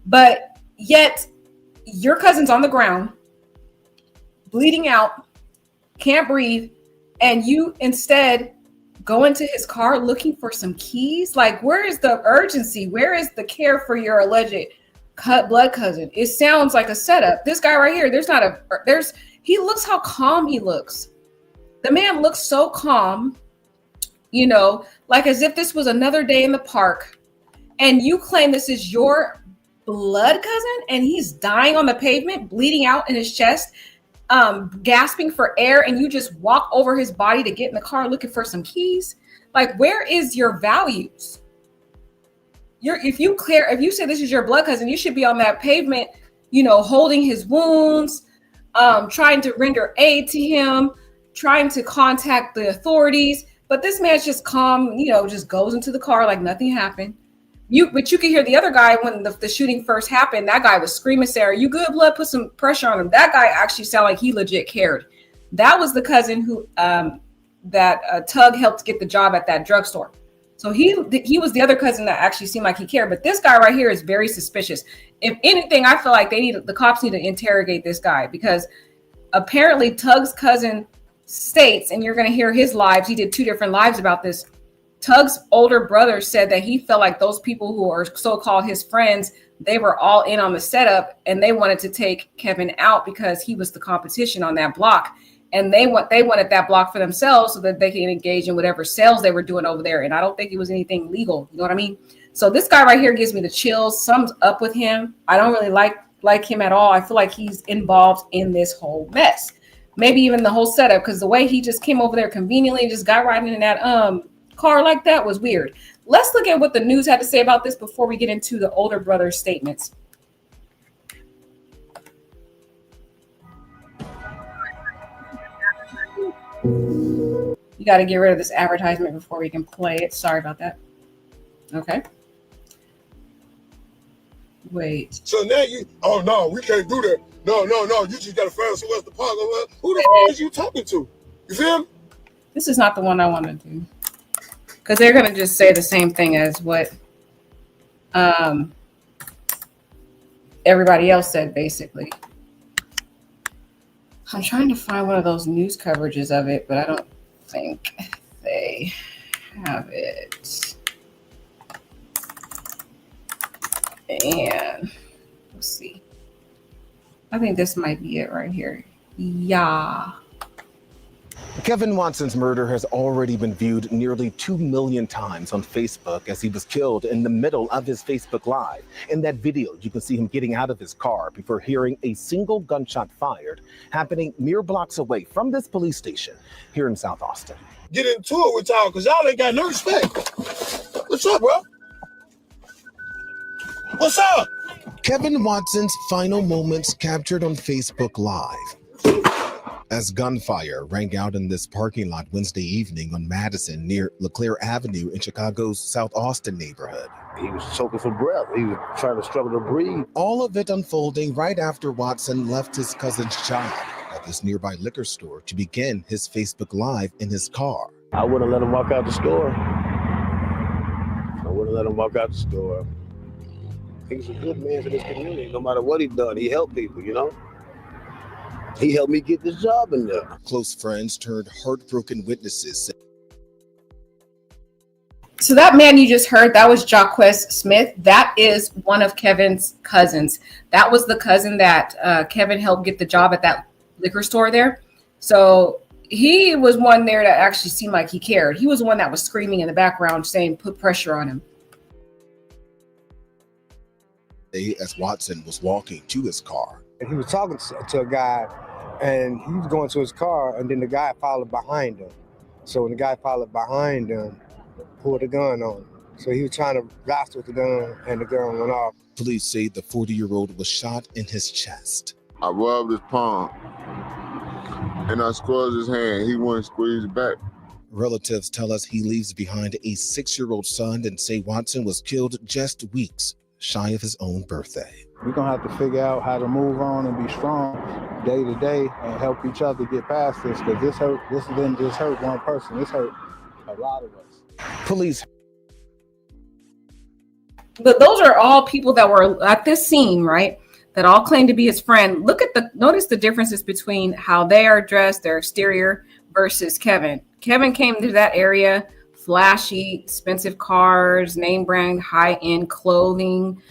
S2: but yet your cousin's on the ground, bleeding out, can't breathe, and you instead go into his car looking for some keys. Like, where is the urgency? Where is the care for your alleged blood cousin? It sounds like a setup. This guy right here, he looks how calm he looks. The man looks so calm, like as if this was another day in the park. And you claim this is your blood cousin and he's dying on the pavement, bleeding out in his chest, gasping for air, and you just walk over his body to get in the car looking for some keys. Like, where is your values? If you say this is your blood cousin, you should be on that pavement, holding his wounds, trying to render aid to him, trying to contact the authorities. But this man's just calm, just goes into the car like nothing happened. But you can hear the other guy when the shooting first happened. That guy was screaming, "Sarah, you good, blood?" Put some pressure on him. That guy actually sounded like he legit cared. That was the cousin who that Tugg helped get the job at that drugstore. So he was the other cousin that actually seemed like he cared. But this guy right here is very suspicious. If anything, I feel like the cops need to interrogate this guy, because apparently Tugg's cousin states, and you're going to hear his lives. He did 2 different lives about this. Tugg's older brother said that he felt like those people who are so-called his friends, they were all in on the setup and they wanted to take Kevin out because he was the competition on that block. And they wanted that block for themselves so that they can engage in whatever sales they were doing over there. And I don't think it was anything legal. You know what I mean? So this guy right here gives me the chills. Something's up with him. I don't really like him at all. I feel like he's involved in this whole mess. Maybe even the whole setup, because the way he just came over there conveniently and just got right in that car like that was weird. Let's look at what the news had to say about this before we get into the older brother's statements. You got to get rid of this advertisement before we can play it. Sorry about that. Okay. Wait.
S3: So now oh no, we can't do that. No. You just gotta find somewhere else to park. Who the fuck is you talking to? You feel me?
S2: This is not the one I want to do. Because they're going to just say the same thing as what everybody else said, basically. I'm trying to find one of those news coverages of it, but I don't think they have it. And let's see. I think this might be it right here. Yeah.
S8: Kevin Watson's murder has already been viewed nearly 2 million times on Facebook as he was killed in the middle of his Facebook Live. In that video, you can see him getting out of his car before hearing a single gunshot fired, happening mere blocks away from this police station here in South Austin.
S3: Get into it with y'all, because y'all ain't got no respect. What's up, bro? What's up?
S8: Kevin Watson's final moments captured on Facebook Live as gunfire rang out in this parking lot Wednesday evening on Madison near LeClaire Avenue in Chicago's South Austin neighborhood.
S6: He was choking for breath. He was trying to struggle to breathe.
S8: All of it unfolding right after Watson left his cousin's job at this nearby liquor store to begin his Facebook Live in his car.
S6: I wouldn't let him walk out the store. He's a good man for this community. No matter what he done, he helped people, He helped me get this job in there.
S8: Close friends turned heartbroken witnesses.
S2: So that man you just heard, that was Jaquez Smith. That is one of Kevin's cousins. That was the cousin that Kevin helped get the job at that liquor store there. So he was one there that actually seemed like he cared. He was the one that was screaming in the background saying, put pressure on him.
S8: As Watson was walking to his car.
S9: He was talking to a guy, and he was going to his car, and then the guy followed behind him. So when the guy followed behind him, pulled a gun on him. So he was trying to blast with the gun, and the gun went off.
S8: Police say the 40-year-old was shot in his chest.
S10: I rubbed his palm, and I squeezed his hand. He wouldn't squeeze it back.
S8: Relatives tell us he leaves behind a 6-year-old son and say Watson was killed just weeks shy of his own birthday.
S11: We're going to have to figure out how to move on and be strong day to day and help each other get past this, because this didn't just hurt one person. This hurt a lot of us.
S8: Police.
S2: But those are all people that were at this scene, right? That all claim to be his friend. Notice the differences between how they are dressed, their exterior, versus Kevin. Kevin came to that area, flashy, expensive cars, name brand, high-end clothing,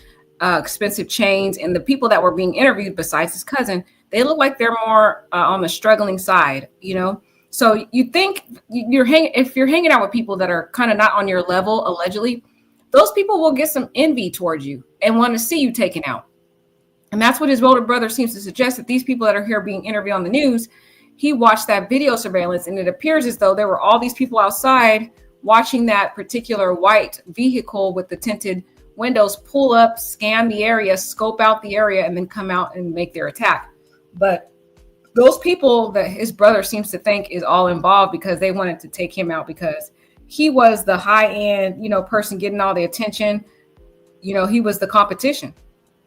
S2: expensive chains. And the people that were being interviewed, besides his cousin, they look like they're more on the struggling side, So you think if you're hanging out with people that are kind of not on your level, allegedly, those people will get some envy towards you and want to see you taken out. And that's what his older brother seems to suggest, that these people that are here being interviewed on the news, he watched that video surveillance, and it appears as though there were all these people outside watching that particular white vehicle with the tinted windows pull up, scan the area, scope out the area, and then come out and make their attack. But those people that his brother seems to think is all involved because they wanted to take him out because he was the high-end, person getting all the attention. He was the competition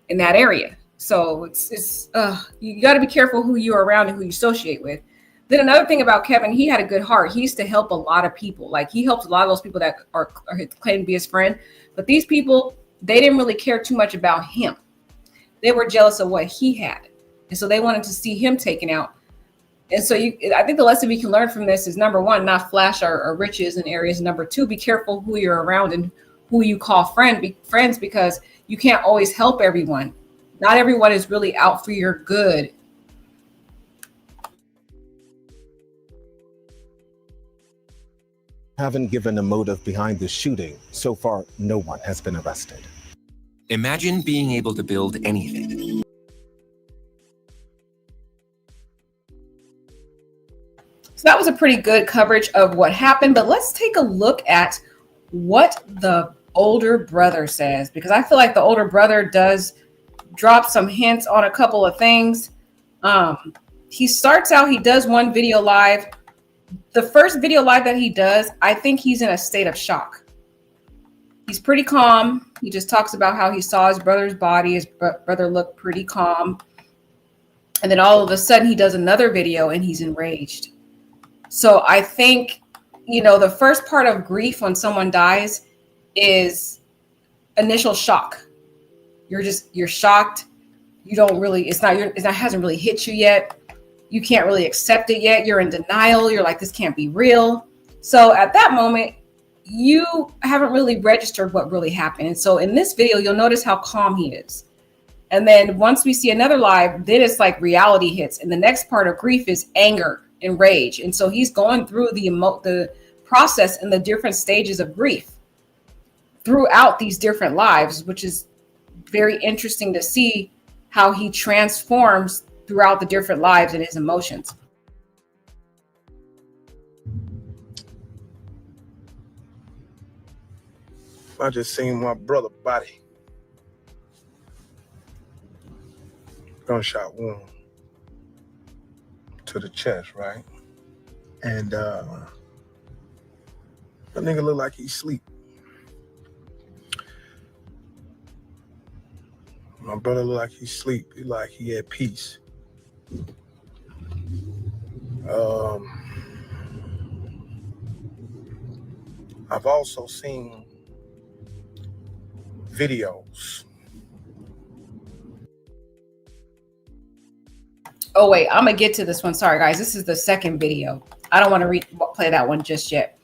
S2: in that area. So it's you got to be careful who you're around and who you associate with. Then another thing about Kevin, he had a good heart. He used to help a lot of people. Like, he helped a lot of those people that are claimed to be his friend. But these people, they didn't really care too much about him. They were jealous of what he had. And so they wanted to see him taken out. And so I think the lesson we can learn from this is, number one, not flash our riches in areas. Number two, be careful who you're around and who you call friends, because you can't always help everyone. Not everyone is really out for your good.
S8: Haven't given a motive behind the shooting. So far, no one has been arrested.
S12: Imagine being able to build anything.
S2: So that was a pretty good coverage of what happened, but let's take a look at what the older brother says, because I feel like the older brother does drop some hints on a couple of things. He starts out, he does one video live. The first video live that he does, I think he's in a state of shock. He's pretty calm. He just talks about how he saw his brother's body. His brother looked pretty calm. And then all of a sudden he does another video and he's enraged. So I think, the first part of grief when someone dies is initial shock. You're shocked. You don't really, it hasn't really hit you yet. You can't really accept it yet. You're in denial. You're like, this can't be real. So at that moment, you haven't really registered what really happened. And so in this video, you'll notice how calm he is. And then once we see another live, then it's like reality hits. And the next part of grief is anger and rage. And so he's going through the process and the different stages of grief throughout these different lives, which is very interesting to see how he transforms throughout the different lives and his emotions.
S3: I just seen my brother body. Gunshot wound to the chest, right? And that nigga look like he sleep. My brother look like he sleep. He like he at peace. I've also seen videos.
S2: Oh, wait, I'm going to get to this one. Sorry, guys. This is the second video. I don't want to play that one just yet.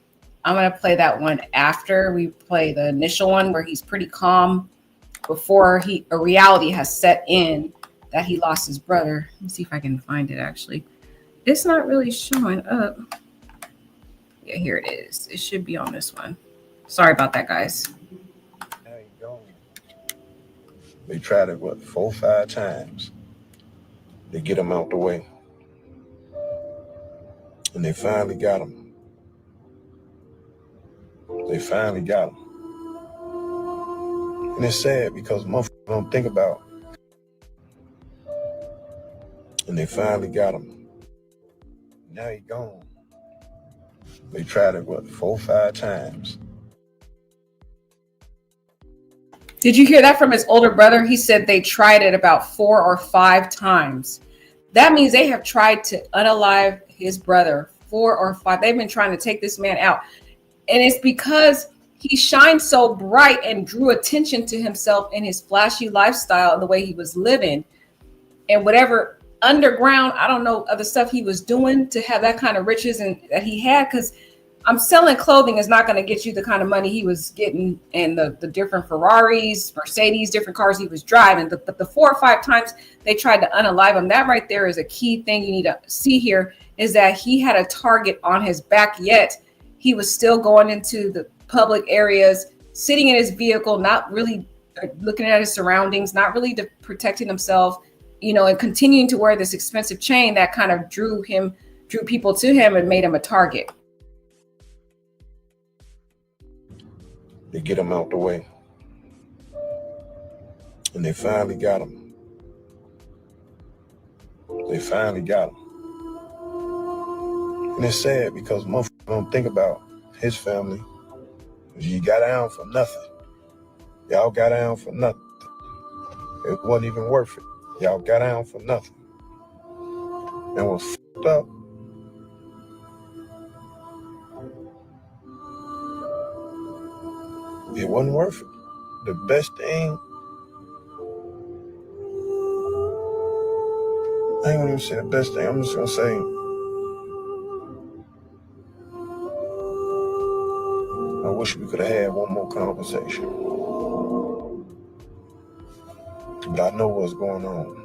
S2: I'm going to play that one after we play the initial one where he's pretty calm before a reality has set in that he lost his brother. Let me see if I can find it, actually. It's not really showing up. Yeah, here it is. It should be on this one. Sorry about that, guys.
S3: There you go. They tried it, 4 or 5 times. They get him out the way. And they finally got him. They finally got him. And it's sad because motherfuckers don't think about it. And they finally got him. Now he gone. They tried it, 4 or 5 times.
S2: Did you hear that from his older brother? He said they tried it about 4 or 5 times. That means they have tried to unalive his brother 4 or 5. They've been trying to take this man out. And it's because he shined so bright and drew attention to himself in his flashy lifestyle and the way he was living. And whatever underground, I don't know, other stuff he was doing to have that kind of riches and that he had. Because I'm selling clothing is not going to get you the kind of money he was getting, and the different Ferraris, Mercedes, different cars he was driving. The 4 or 5 times they tried to unalive him, that right there is a key thing you need to see here, is that he had a target on his back, yet he was still going into the public areas, sitting in his vehicle, not really looking at his surroundings, not really protecting himself, and continuing to wear this expensive chain that kind of drew people to him and made him a target.
S3: They get him out the way. And they finally got him. They finally got him. And it's sad because motherfuckers don't think about his family. You got down for nothing. Y'all got down for nothing. It wasn't even worth it. Y'all got down for nothing. And was fucked up. It wasn't worth it. The best thing, I ain't gonna even say the best thing, I'm just gonna say, I wish we could have had one more conversation. But I know what's going on.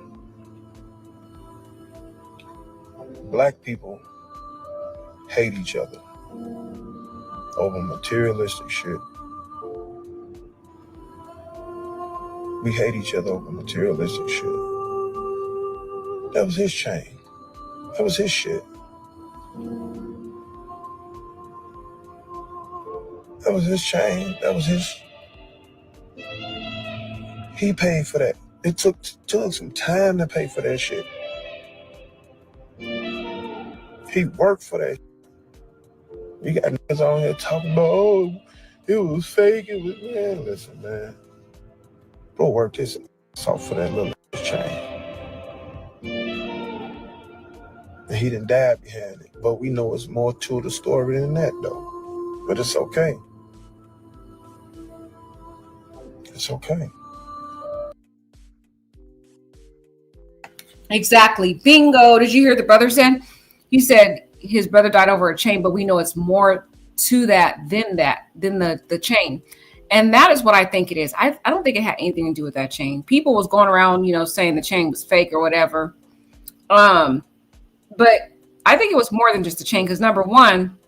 S3: Black people hate each other over materialistic shit. We hate each other over materialistic shit. That was his chain. That was his shit. That was his chain. That was his. He paid for that. It took some time to pay for that shit. He worked for that. We got niggas on here talking about, oh, it was fake. It was, man, listen, man. Bro worked his ass off for that little chain. And he didn't die behind it. But we know it's more to the story than that, though. But it's okay. It's okay.
S2: Exactly. Bingo. Did you hear the brother said? He said his brother died over a chain, but we know it's more to that than the chain. And that is what I think it is. I don't think it had anything to do with that chain. People was going around, saying the chain was fake or whatever. But I think it was more than just the chain, because number one,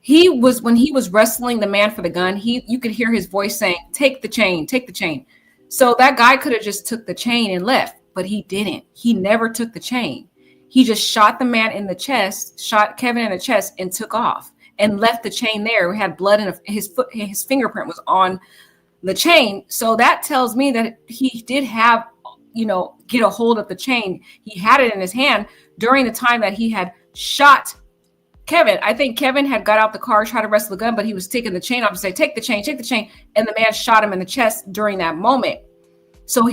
S2: when he was wrestling the man for the gun, you could hear his voice saying, take the chain, take the chain. So that guy could have just took the chain and left, but he didn't. He never took the chain. He just shot the man in the chest, shot Kevin in the chest, and took off and left the chain there. We had blood in his fingerprint was on the chain. So that tells me that he did have, get a hold of the chain. He had it in his hand during the time that he had shot Kevin. I think Kevin had got out the car, tried to wrestle the gun, but he was taking the chain off to say, take the chain, take the chain. And the man shot him in the chest during that moment. So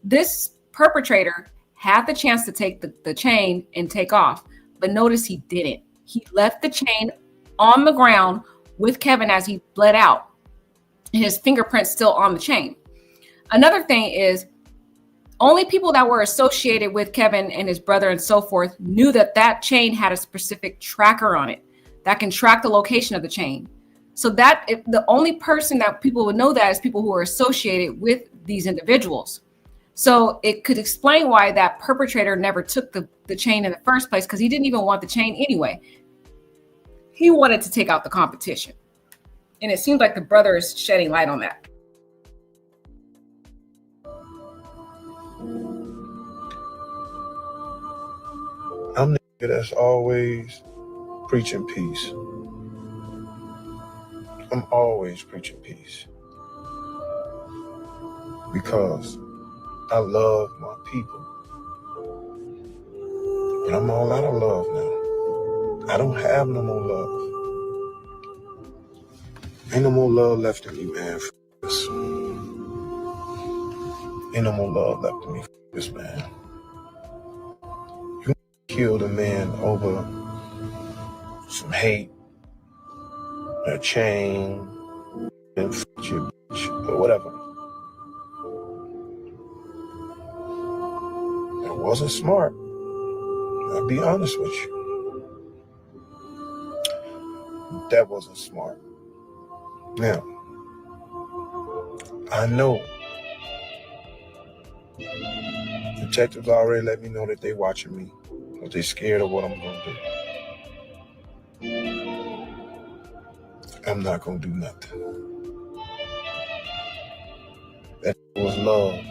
S2: this perpetrator had the chance to take the chain and take off. But notice he didn't. He left the chain on the ground with Kevin as he bled out. And his fingerprint's still on the chain. Another thing is, only people that were associated with Kevin and his brother and so forth knew that chain had a specific tracker on it that can track the location of the chain. So the only person that people would know that is people who are associated with these individuals. So it could explain why that perpetrator never took the chain in the first place, because he didn't even want the chain anyway. He wanted to take out the competition. And it seems like the brother is shedding light on that.
S3: I'm the nigga that's always preaching peace. I'm always preaching peace. Because I love my people. But I'm all out of love now. I don't have no more love. Ain't no more love left in me, man. This. Ain't no more love left in me, this, man. You killed a man over some hate, a chain, and your bitch, or whatever. It wasn't smart. I'll be honest with you. That wasn't smart. Now, I know detectives already let me know that they watching me, but they scared of what I'm gonna do. I'm not gonna do nothing. That was loved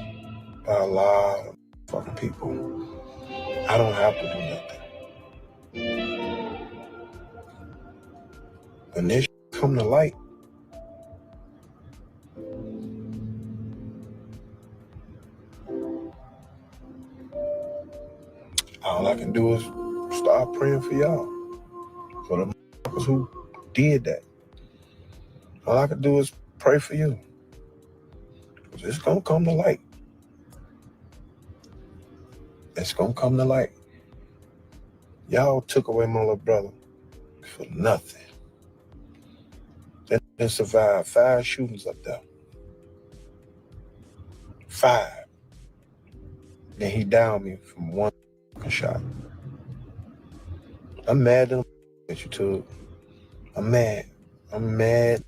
S3: by a lot of fucking people. I don't have to do nothing. When this come to light, all I can do is start praying for y'all, for the motherfuckers who did that. All I can do is pray for you. It's gonna come to light. It's gonna come to light. Y'all took away my little brother for nothing. They survived 5 shootings up there. 5. Then he downed me from 1 shot. I'm mad at you, Tugg. I'm mad. I'm mad.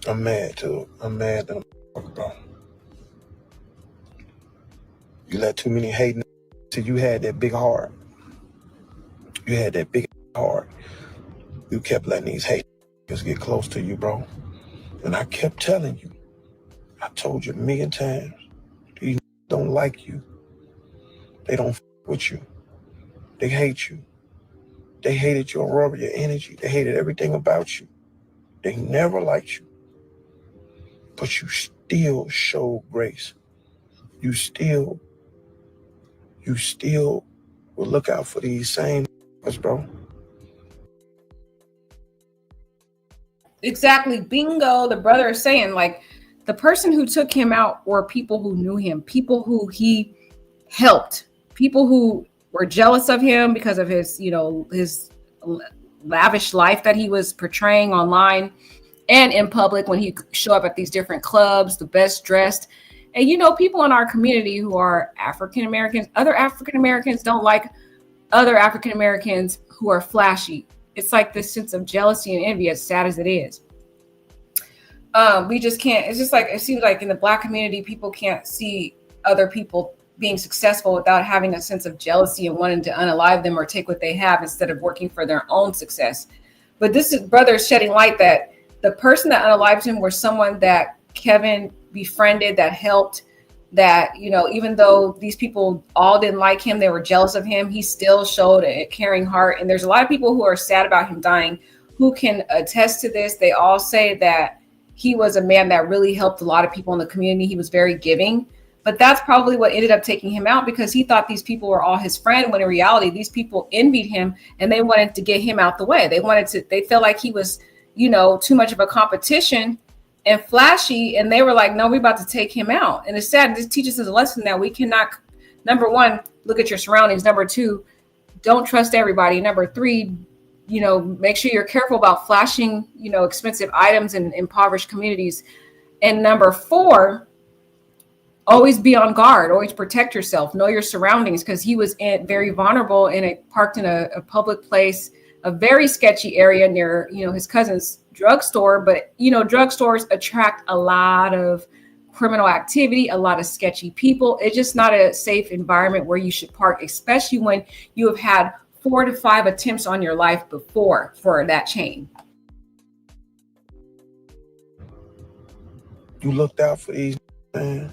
S3: I'm mad, Tugg. I'm mad that I'm bro. You let too many hating till you had that big heart. You had that big heart. You kept letting these haters get close to you, bro. And I kept telling you. I told you a million times. These don't like you. They don't with you. They hate you. They hated your aura, your energy. They hated everything about you. They never liked you. But you still showed grace. You still will look out for these same bro.
S2: Exactly. Bingo. The brother is saying, like, the person who took him out were people who knew him, people who he helped, people who were jealous of him because of his, his lavish life that he was portraying online and in public when he show up at these different clubs, the best dressed. And, people in our community who are African Americans, other African Americans don't like other African Americans who are flashy. It's like this sense of jealousy and envy, as sad as it is. We just can't. It's just like, it seems like in the Black community, people can't see other people being successful without having a sense of jealousy and wanting to unalive them or take what they have instead of working for their own success. But this is brother shedding light that the person that unalived him was someone that Kevin befriended, that helped, that, even though these people all didn't like him, they were jealous of him, he still showed a caring heart. And there's a lot of people who are sad about him dying who can attest to this. They all say that he was a man that really helped a lot of people in the community. He was very giving, but that's probably what ended up taking him out, because he thought these people were all his friend, when in reality, these people envied him and they wanted to get him out the way. They felt like he was, too much of a competition and flashy, and they were like, no, we're about to take him out. And it's sad. This teaches us a lesson that we cannot, number one, look at your surroundings. Number two, don't trust everybody. Number three, make sure you're careful about flashing, expensive items in impoverished communities. And number four, always be on guard, always protect yourself, know your surroundings, because he was very vulnerable parked in a public place, a very sketchy area near, his cousin's drugstore. But, drugstores attract a lot of criminal activity, a lot of sketchy people. It's just not a safe environment where you should park, especially when you have had 4 to 5 attempts on your life before for that chain.
S3: You looked out for these, man.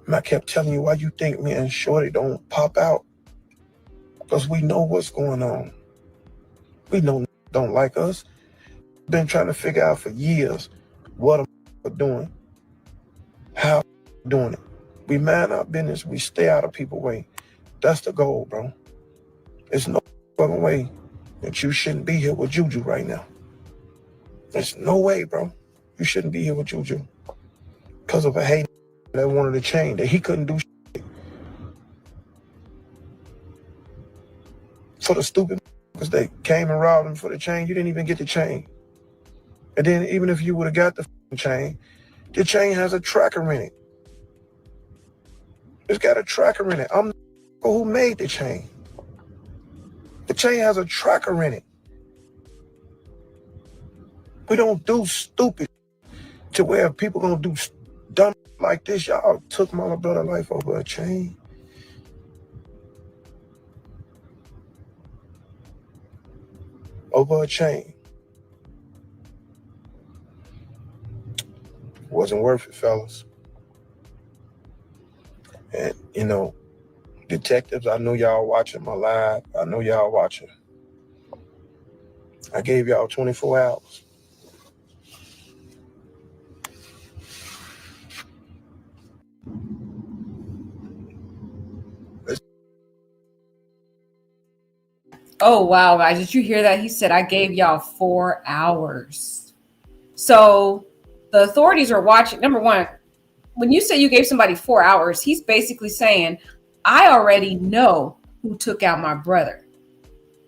S3: And I kept telling you, why you think me and Shorty don't pop out? Because we know what's going on. We know don't like us. Been trying to figure out for years what I'm doing, how I'm doing it. We mind our business. We stay out of people's way. That's the goal, bro. There's no fucking way that you shouldn't be here with Juju right now. There's no way, bro. You shouldn't be here with Juju because of a hate that wanted to change, that he couldn't do shit. For the stupid because they came and robbed him for the chain, you didn't even get the chain. And then even if you would have got the chain, the chain has a tracker in it. It's got a tracker in it. I'm the who made the chain. The chain has a tracker in it. We don't do stupid to where people gonna do dumb like this. Y'all took my brother life over a chain. Over a chain. Wasn't worth it, fellas. And you know, detectives, I know y'all watching my live. I know y'all watching. I gave y'all 24 hours.
S2: Oh, wow, guys. Did you hear that? He said, I gave y'all 4 hours. So the authorities are watching. Number one, when you say you gave somebody 4 hours, he's basically saying, I already know who took out my brother.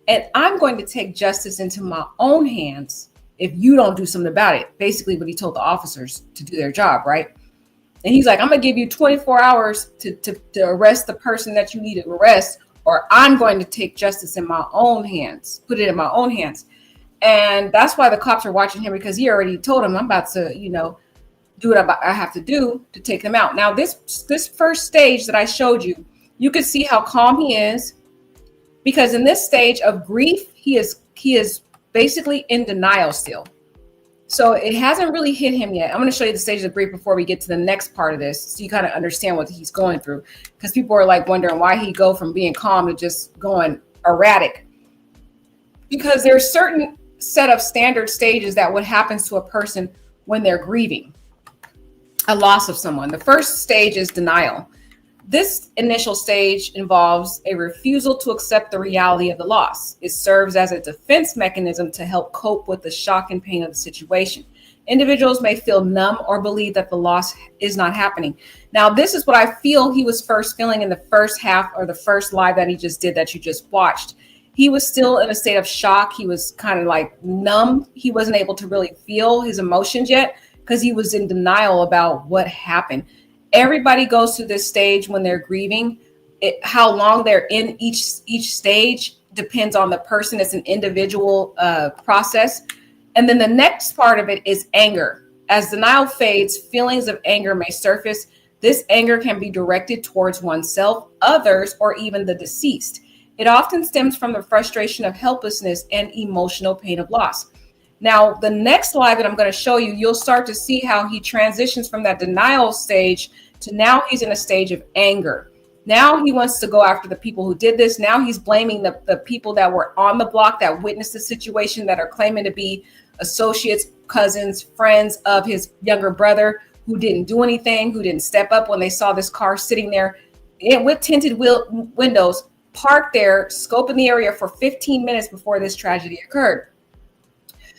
S2: And I'm going to take justice into my own hands if you don't do something about it. Basically what he told the officers to do their job, right? And he's like, I'm going to give you 24 hours to arrest the person that you need to arrest, or I'm going to take justice in my own hands, put it in my own hands. And that's why the cops are watching him, because he already told him, I'm about to, do what I have to do to take them out. Now, this first stage that I showed you, you could see how calm he is, because in this stage of grief, he is basically in denial still. So it hasn't really hit him yet. I'm going to show you the stages of grief before we get to the next part of this, so you kind of understand what he's going through, because people are like wondering why he go from being calm to just going erratic. Because there's certain set of standard stages that what happens to a person when they're grieving a loss of someone. The first stage is denial. This initial stage involves a refusal to accept the reality of the loss. It serves as a defense mechanism to help cope with the shock and pain of the situation. Individuals may feel numb or believe that the loss is not happening. Now, this is what I feel he was first feeling in the first half, or the first live that he just did that you just watched. He was still in a state of shock. He was kind of like numb. He wasn't able to really feel his emotions yet because he was in denial about what happened. Everybody goes through this stage when they're grieving. How long they're in each stage depends on the person. It's an individual process. And then the next part of it is anger. As denial fades, feelings of anger may surface. This anger can be directed towards oneself, others, or even the deceased. It often stems from the frustration of helplessness and emotional pain of loss. Now, the next slide that I'm going to show you, you'll start to see how he transitions from that denial stage to now he's in a stage of anger. Now he wants to go after the people who did this. Now he's blaming the people that were on the block that witnessed the situation, that are claiming to be associates, cousins, friends of his younger brother, who didn't do anything, who didn't step up when they saw this car sitting there with tinted windows, parked there, scoping the area for 15 minutes before this tragedy occurred.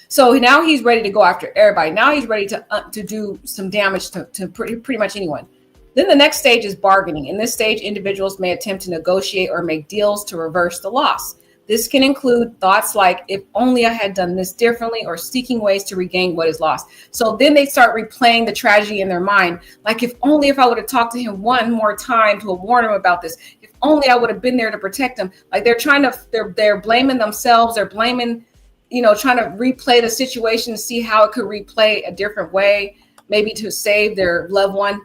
S2: So now he's ready to go after everybody. Now he's ready to do some damage to pretty much anyone. Then the next stage is bargaining. In this stage, individuals may attempt to negotiate or make deals to reverse the loss. This can include thoughts like, if only I had done this differently, or seeking ways to regain what is lost. So then they start replaying the tragedy in their mind. Like, if I would have talked to him one more time to warn him about this, if only I would have been there to protect him. Like, they're blaming themselves. They're blaming, trying to replay the situation to see how it could replay a different way, maybe to save their loved one.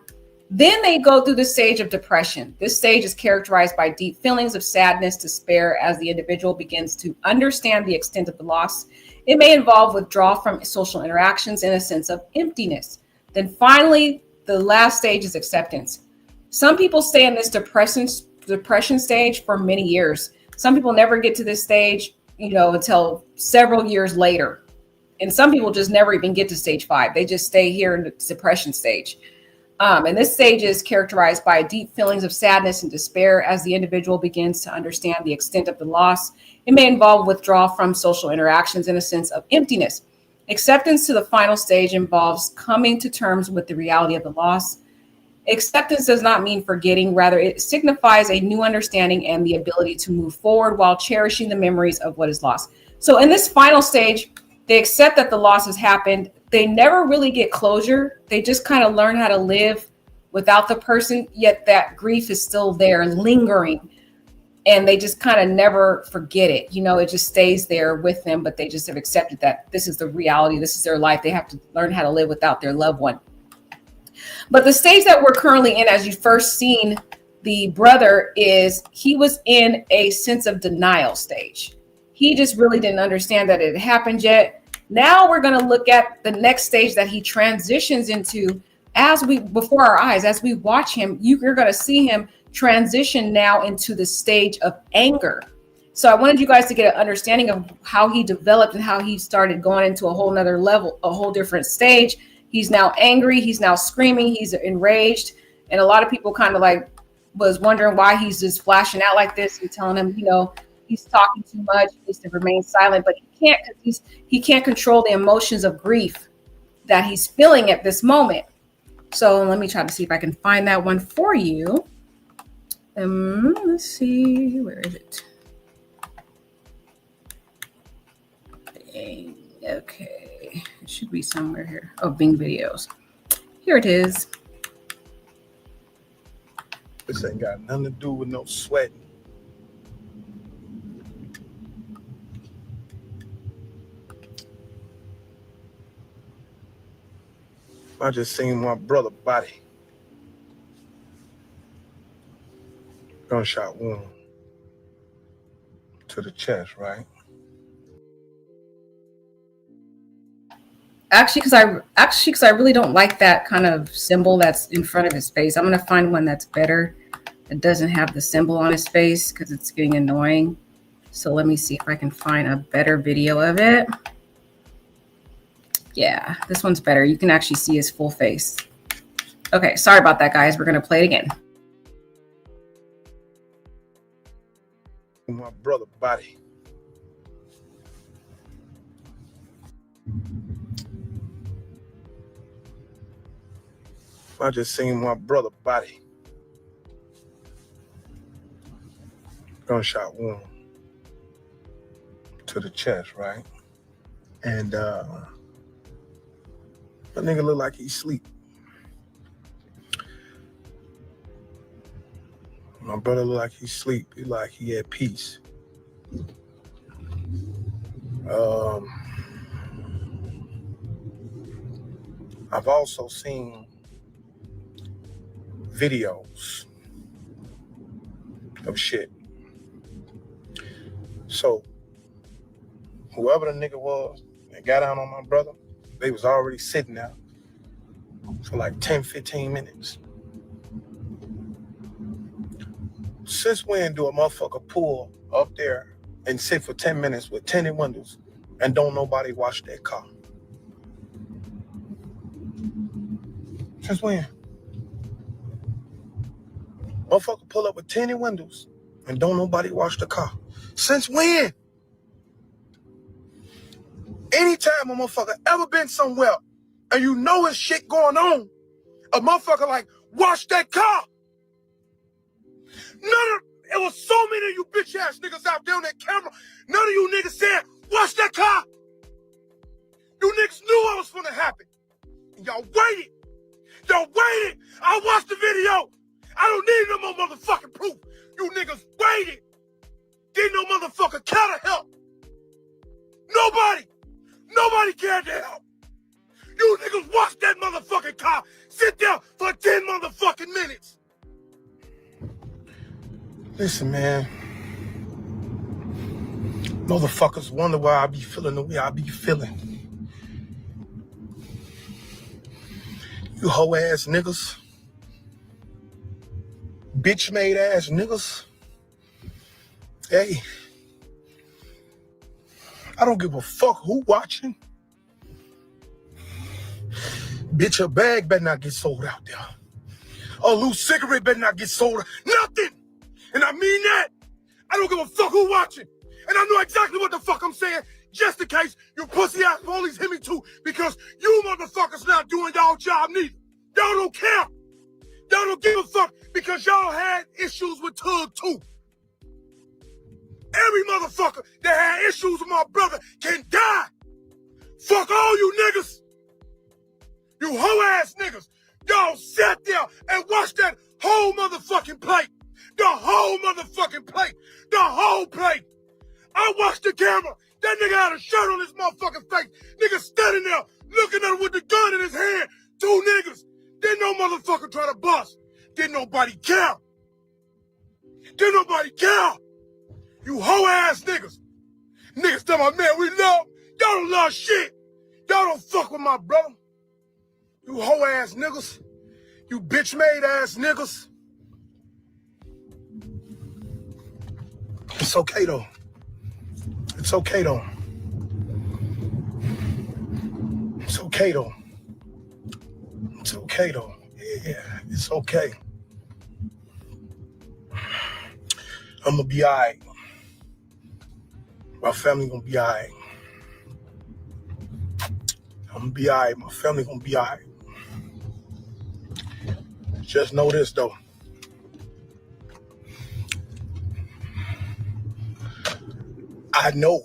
S2: Then they go through the stage of depression. This stage is characterized by deep feelings of sadness, despair, as the individual begins to understand the extent of the loss. It may involve withdrawal from social interactions and a sense of emptiness. Then finally, the last stage is acceptance. Some people stay in this depression stage for many years. Some people never get to this stage, until several years later. And some people just never even get to stage 5. They just stay here in the depression stage. And this stage is characterized by deep feelings of sadness and despair as the individual begins to understand the extent of the loss. It may involve withdrawal from social interactions and a sense of emptiness. Acceptance to the final stage involves coming to terms with the reality of the loss. Acceptance does not mean forgetting. Rather, it signifies a new understanding and the ability to move forward while cherishing the memories of what is lost. So in this final stage, they accept that the loss has happened. They never really get closure. They just kind of learn how to live without the person, yet that grief is still there, lingering. and they just kind of never forget it. You know, it just stays there with them, but they just have accepted that this is the reality. This is their life. They have to learn how to live without their loved one. But the stage that we're currently in, as you first seen the brother, is he was in a sense of denial stage. He just really didn't understand that it happened yet. Now we're going to look at the next stage that he transitions into before our eyes, as we watch him. You're going to see him transition now into the stage of anger. So I wanted you guys to get an understanding of how he developed and how he started going into a whole nother level, a whole different stage. He's now angry. He's now screaming. He's enraged. And a lot of people kind of like was wondering why he's just flashing out like this and telling him, you know, he's talking too much. He needs to remain silent, but he can't, because he can't control the emotions of grief that he's feeling at this moment. So let me try to see if I can find that one for you. Let's see, where is it? Okay, it should be somewhere here. Oh, Bing videos. Here it is.
S3: This ain't got nothing to do with no sweating. I just seen my brother body. Gunshot wound to the chest, right?
S2: Actually, because I really don't like that kind of symbol that's in front of his face. I'm gonna find one that's better. That doesn't have the symbol on his face because it's getting annoying. So let me see if I can find a better video of it. Yeah, this one's better. You can actually see his full face. Okay, sorry about that, guys. We're gonna play it again.
S3: My brother body. I just seen my brother body. Gunshot wound to the chest, right? And that nigga look like he sleep. My brother look like he sleep. He like he at peace. I've also seen videos of shit. So whoever the nigga was that got down on my brother, they was already sitting there for like 10, 15 minutes. Since when do a motherfucker pull up there and sit for 10 minutes with tinted windows and don't nobody wash their car? Since when? Motherfucker pull up with tinted windows and don't nobody wash the car. Since when? Anytime a motherfucker ever been somewhere and you know it's shit going on, a motherfucker like, wash that car. It was so many of you bitch ass niggas out there on that camera. None of you niggas said, wash that car. You niggas knew what was gonna happen. And y'all waited. Y'all waited. I watched the video. I don't need no more motherfucking proof. You niggas waited. Didn't no motherfucker care to help. Nobody cared to help. You niggas watch that motherfucking car sit there for 10 motherfucking minutes. Listen, man. Motherfuckers wonder why I be feeling the way I be feeling. You hoe ass niggas. Bitch made ass niggas. Hey. I don't give a fuck who watching. Bitch, your bag better not get sold out there. A loose cigarette better not get sold. Nothing. And I mean that. I don't give a fuck who watching. And I know exactly what the fuck I'm saying, just in case you pussy ass police hit me too, because you motherfuckers not doing y'all job neither. Y'all don't care. Y'all don't give a fuck because y'all had issues with Tugg too. Every motherfucker that had issues with my brother can die. Fuck all you niggas. You hoe ass niggas. Y'all sat there and watched that whole motherfucking plate. The whole motherfucking plate. The whole plate. I watched the camera. That nigga had a shirt on his motherfucking face. Nigga standing there looking at him with the gun in his hand. 2 niggas. Didn't no motherfucker try to bust. Didn't nobody care. Didn't nobody care. You hoe ass niggas. Niggas tell my man we love. Y'all don't love shit. Y'all don't fuck with my brother. You hoe ass niggas. You bitch made ass niggas. It's okay though. It's okay though. It's okay though. It's okay though. Yeah, it's okay. I'm gonna be alright. My family gonna be alright. I'm gonna be alright. My family gonna be alright. Just know this though. I know.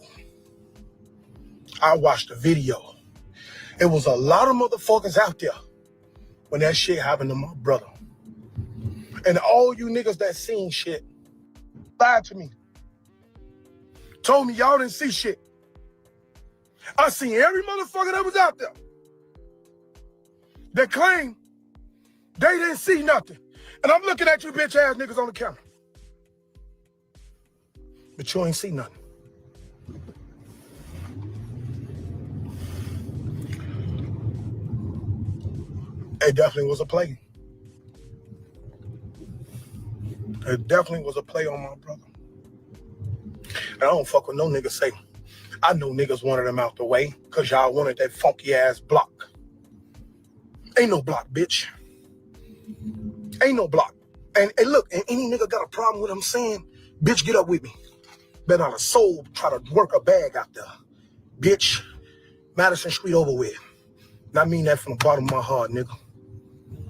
S3: I watched the video. It was a lot of motherfuckers out there when that shit happened to my brother. And all you niggas that seen shit lied to me. Told me y'all didn't see shit. I seen every motherfucker that was out there that claimed they didn't see nothing. And I'm looking at you bitch ass niggas on the camera. But you ain't see nothing. It definitely was a play. It definitely was a play on my brother. And I don't fuck with no niggas say, I know niggas wanted them out the way because y'all wanted that funky ass block. Ain't no block, bitch. Ain't no block. And look, and any nigga got a problem with what I'm saying, bitch, get up with me. Bet not a soul try to work a bag out there. Bitch, Madison Street over with. And I mean that from the bottom of my heart, nigga.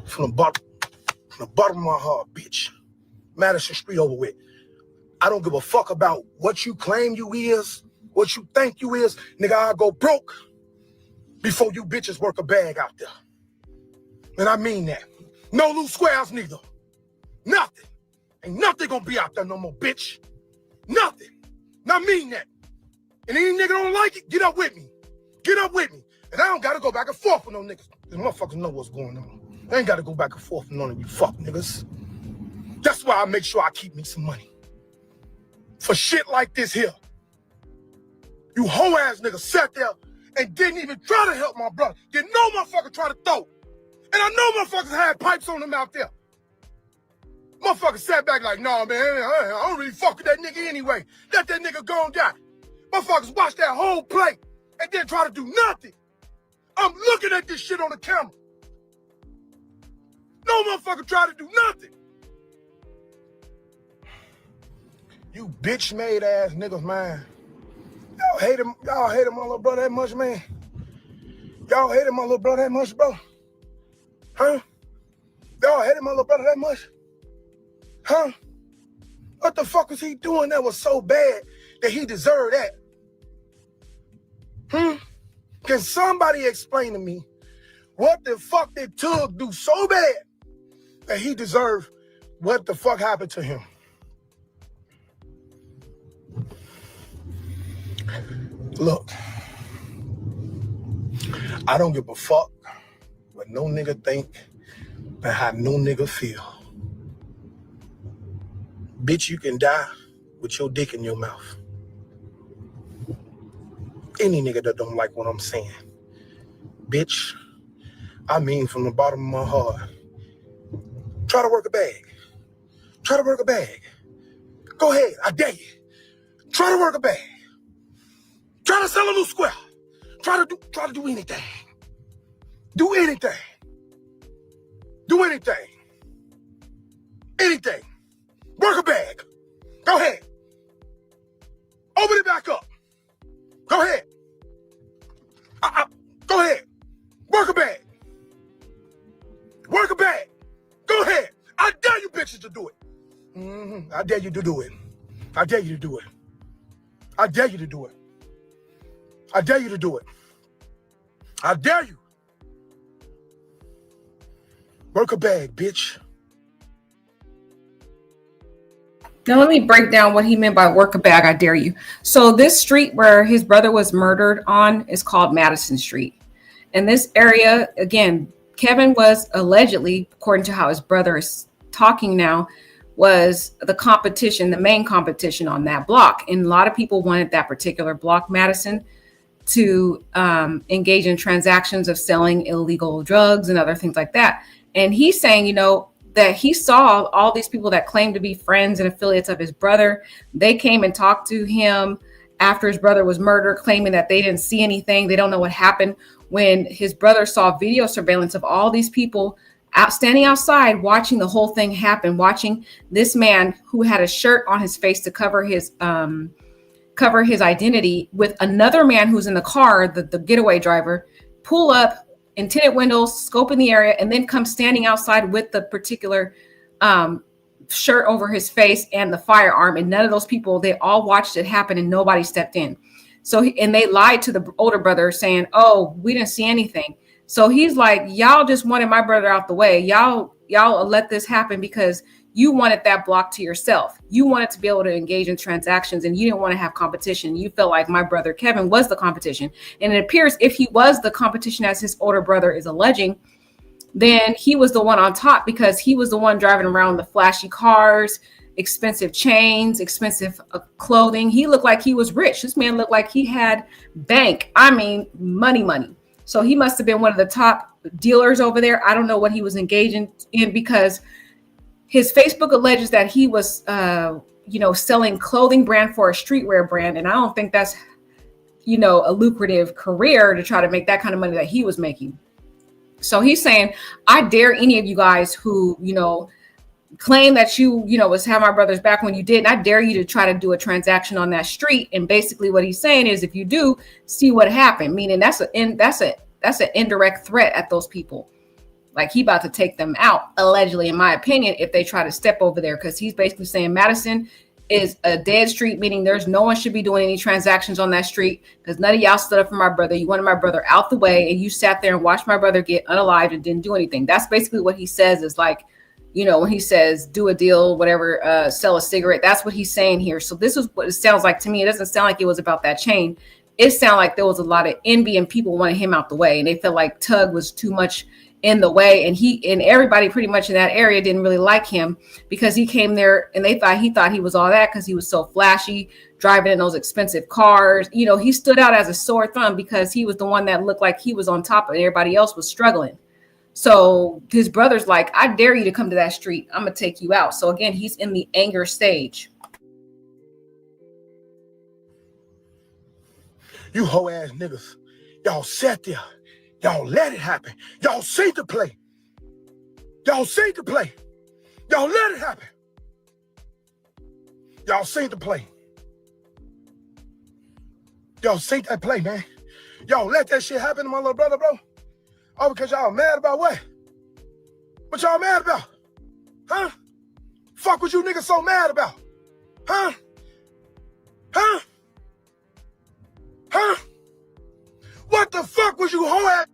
S3: From the bottom of my heart, bitch. Madison Street over with. I don't give a fuck about what you claim you is, what you think you is. Nigga, I'll go broke before you bitches work a bag out there. And I mean that. No loose squares neither. Nothing. Ain't nothing gonna be out there no more, bitch. Nothing. And I mean that. And any nigga don't like it, get up with me. Get up with me. And I don't gotta go back and forth with no niggas. Cause motherfuckers know what's going on. I ain't gotta go back and forth with none of you fuck niggas. That's why I make sure I keep me some money. For shit like this here. You hoe ass niggas sat there and didn't even try to help my brother. Didn't no motherfucker try to throw. And I know motherfuckers had pipes on them out there. Motherfuckers sat back like, nah, man, I don't really fuck with that nigga anyway. Let that nigga go and die. Motherfuckers watch that whole play and then try to do nothing. I'm looking at this shit on the camera. No motherfucker try to do nothing. You bitch-made ass niggas, man. Y'all hate him my little brother that much, man. Y'all hated my little brother that much, bro. Huh? Y'all hated my little brother that much? Huh? What the fuck was he doing that was so bad that he deserved that? Can somebody explain to me what the fuck did Tugg do so bad that he deserved what the fuck happened to him? Look, I don't give a fuck what no nigga think and how no nigga feel. Bitch, you can die with your dick in your mouth. Any nigga that don't like what I'm saying. Bitch, I mean from the bottom of my heart. Try to work a bag. Try to work a bag. Go ahead, I dare you. Try to work a bag. Try to sell a little square. Try to do anything. Do anything. Do anything. Anything. Work a bag. Go ahead. Open it back up. Go ahead. Go ahead. Work a bag. Work a bag. Go ahead. I dare you bitches to do it. I dare you to do it. I dare you to do it. I dare you to do it. I dare you to do it. I dare you. Work a bag, bitch.
S2: Now let me break down what he meant by work a bag, I dare you. So this street where his brother was murdered on is called Madison Street. In this area, again, Kevin was allegedly, according to how his brother is talking now, was the competition, the main competition on that block. And a lot of people wanted that particular block, Madison, to engage in transactions of selling illegal drugs and other things like that. And he's saying, that he saw all these people that claimed to be friends and affiliates of his brother. They came and talked to him after his brother was murdered, claiming that they didn't see anything. They don't know what happened, when his brother saw video surveillance of all these people standing outside watching the whole thing happen, watching this man who had a shirt on his face to cover his identity, with another man who's in the car, the getaway driver, pull up in tinted windows, scope in the area, and then come standing outside with the particular shirt over his face and the firearm. And none of those people, they all watched it happen and nobody stepped in. So, and they lied to the older brother saying, oh, we didn't see anything. So he's like, y'all just wanted my brother out the way. Y'all let this happen because you wanted that block to yourself. You wanted to be able to engage in transactions and you didn't want to have competition. You felt like my brother Kevin was the competition. And it appears if he was the competition, as his older brother is alleging, then he was the one on top, because he was the one driving around the flashy cars, expensive chains, expensive clothing. He looked like he was rich. This man looked like he had bank. I mean, money. So he must have been one of the top dealers over there. I don't know what he was engaging in, because his Facebook alleges that he was, selling clothing brand for a streetwear brand. And I don't think that's, a lucrative career to try to make that kind of money that he was making. So he's saying, I dare any of you guys who, claim that you was have my brother's back when you didn't. I dare you to try to do a transaction on that street. And basically what he's saying is, if you do, see what happened. Meaning that's an indirect threat at those people. Like he about to take them out, allegedly, in my opinion, if they try to step over there. Because he's basically saying Madison is a dead street, meaning there's no one should be doing any transactions on that street, because none of y'all stood up for my brother. You wanted my brother out the way, and you sat there and watched my brother get unalived and didn't do anything. That's basically what he says, is like, when he says do a deal, whatever, sell a cigarette, that's what he's saying here. So this is what it sounds like to me. It doesn't sound like it was about that chain. It sounded like there was a lot of envy and people wanted him out the way, and they felt like Tugg was too much in the way, and everybody pretty much in that area didn't really like him, because he came there and he thought he was all that because he was so flashy, driving in those expensive cars. He stood out as a sore thumb because he was the one that looked like he was on top, and everybody else was struggling. So his brother's like, I dare you to come to that street. I'm gonna take you out. So again, he's in the anger stage.
S3: You hoe ass niggas, y'all sat there. Y'all let it happen. Y'all seen the play. Y'all seen the play. Y'all let it happen. Y'all seen the play. Y'all seen that play, man. Y'all let that shit happen to my little brother, bro. Oh, because y'all mad about what? What y'all mad about? Huh? Fuck what you niggas so mad about? Huh? Huh? Huh? What the fuck was you hoe at?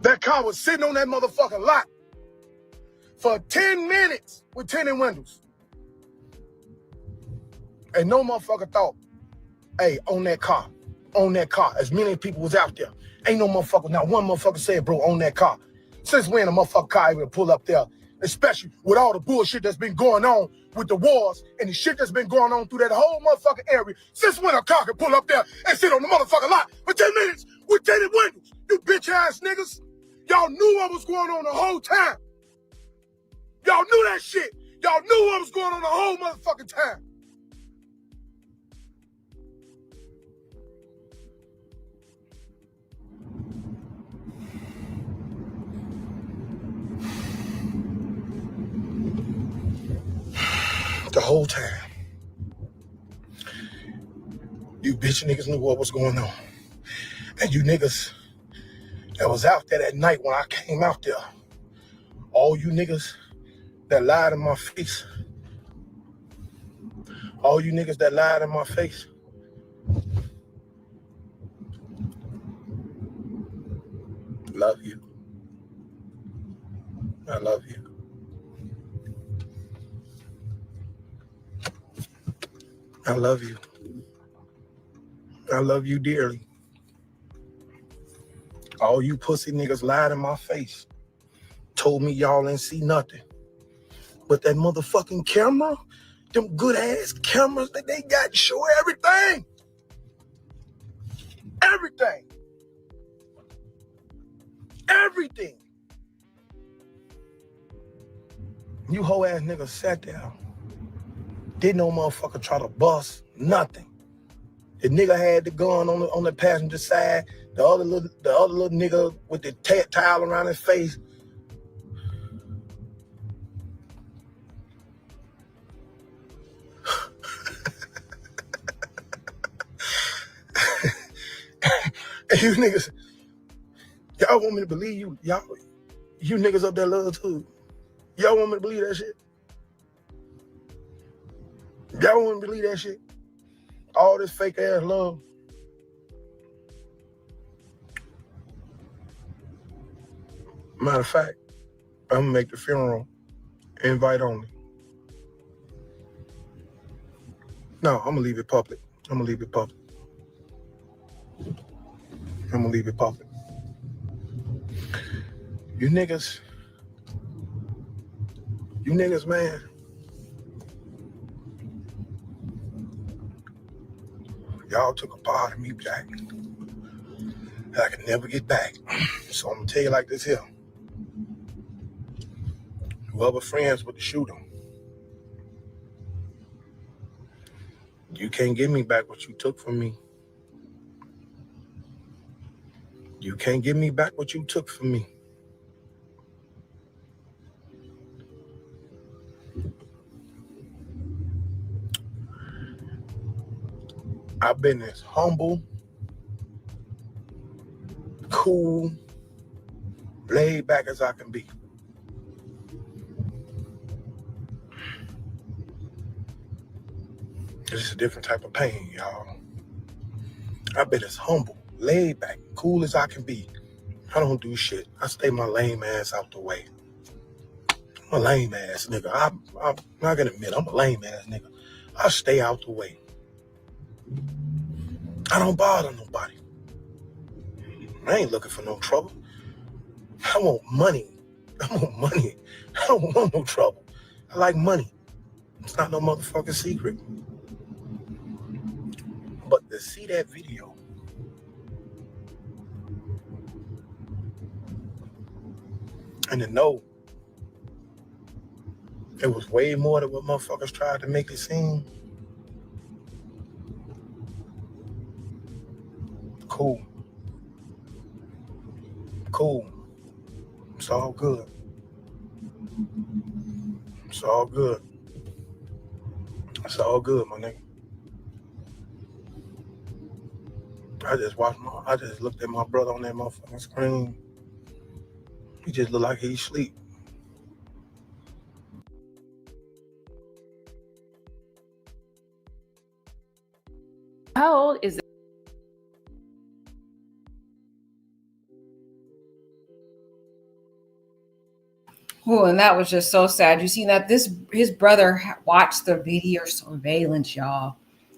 S3: That car was sitting on that motherfucking lot for 10 minutes with tinted windows. And no motherfucker thought, hey, on that car, as many people was out there. Ain't no motherfucker, not one motherfucker said, bro, on that car. Since when a motherfucker car able to pull up there, especially with all the bullshit that's been going on with the wars and the shit that's been going on through that whole motherfucking area, since when a car can pull up there and sit on the motherfucking lot for 10 minutes with tinted windows? You bitch ass niggas. Y'all knew what was going on the whole time. Y'all knew that shit. Y'all knew what was going on the whole motherfucking time. The whole time. You bitch niggas knew what was going on. And you niggas that was out there that night when I came out there, all you niggas that lied in my face, all you niggas that lied in my face, love you. I love you. I love you. I love you dearly. All you pussy niggas lied in my face. Told me y'all ain't see nothing. But that motherfucking camera, them good ass cameras that they got show everything. Everything. Everything. You hoe ass niggas sat there. Didn't no motherfucker try to bust nothing. The nigga had the gun on the passenger side. The other little nigga with the towel around his face. And you niggas, y'all want me to believe you niggas up there love too. Y'all want me to believe that shit? Y'all want me to believe that shit? All this fake ass love. Matter of fact, I'm gonna make the funeral invite only. No, I'm gonna leave it public. I'm gonna leave it public. I'm gonna leave it public. You niggas, man. Y'all took a part of me back that I can never get back. So I'm gonna tell you like this here. Whoever friends with the shooter, you can't give me back what you took from me. You can't give me back what you took from me. I've been as humble, cool, laid back as I can be. It's just a different type of pain, y'all. I've been as humble, laid back, cool as I can be. I don't do shit. I stay my lame ass out the way. I'm a lame ass nigga. I'm not gonna admit I'm a lame ass nigga. I stay out the way. I don't bother nobody. I ain't looking for no trouble. I want money. I want money. I don't want no trouble. I like money. It's not no motherfucking secret. But to see that video, and to know it was way more than what motherfuckers tried to make it seem. Cool. Cool. It's all good. It's all good. It's all good, my nigga. I just looked at my brother on that motherfucking screen. He just looked like he sleep.
S4: How old is it?
S2: Oh, and that was just so sad. You see that his brother watched the video surveillance, y'all.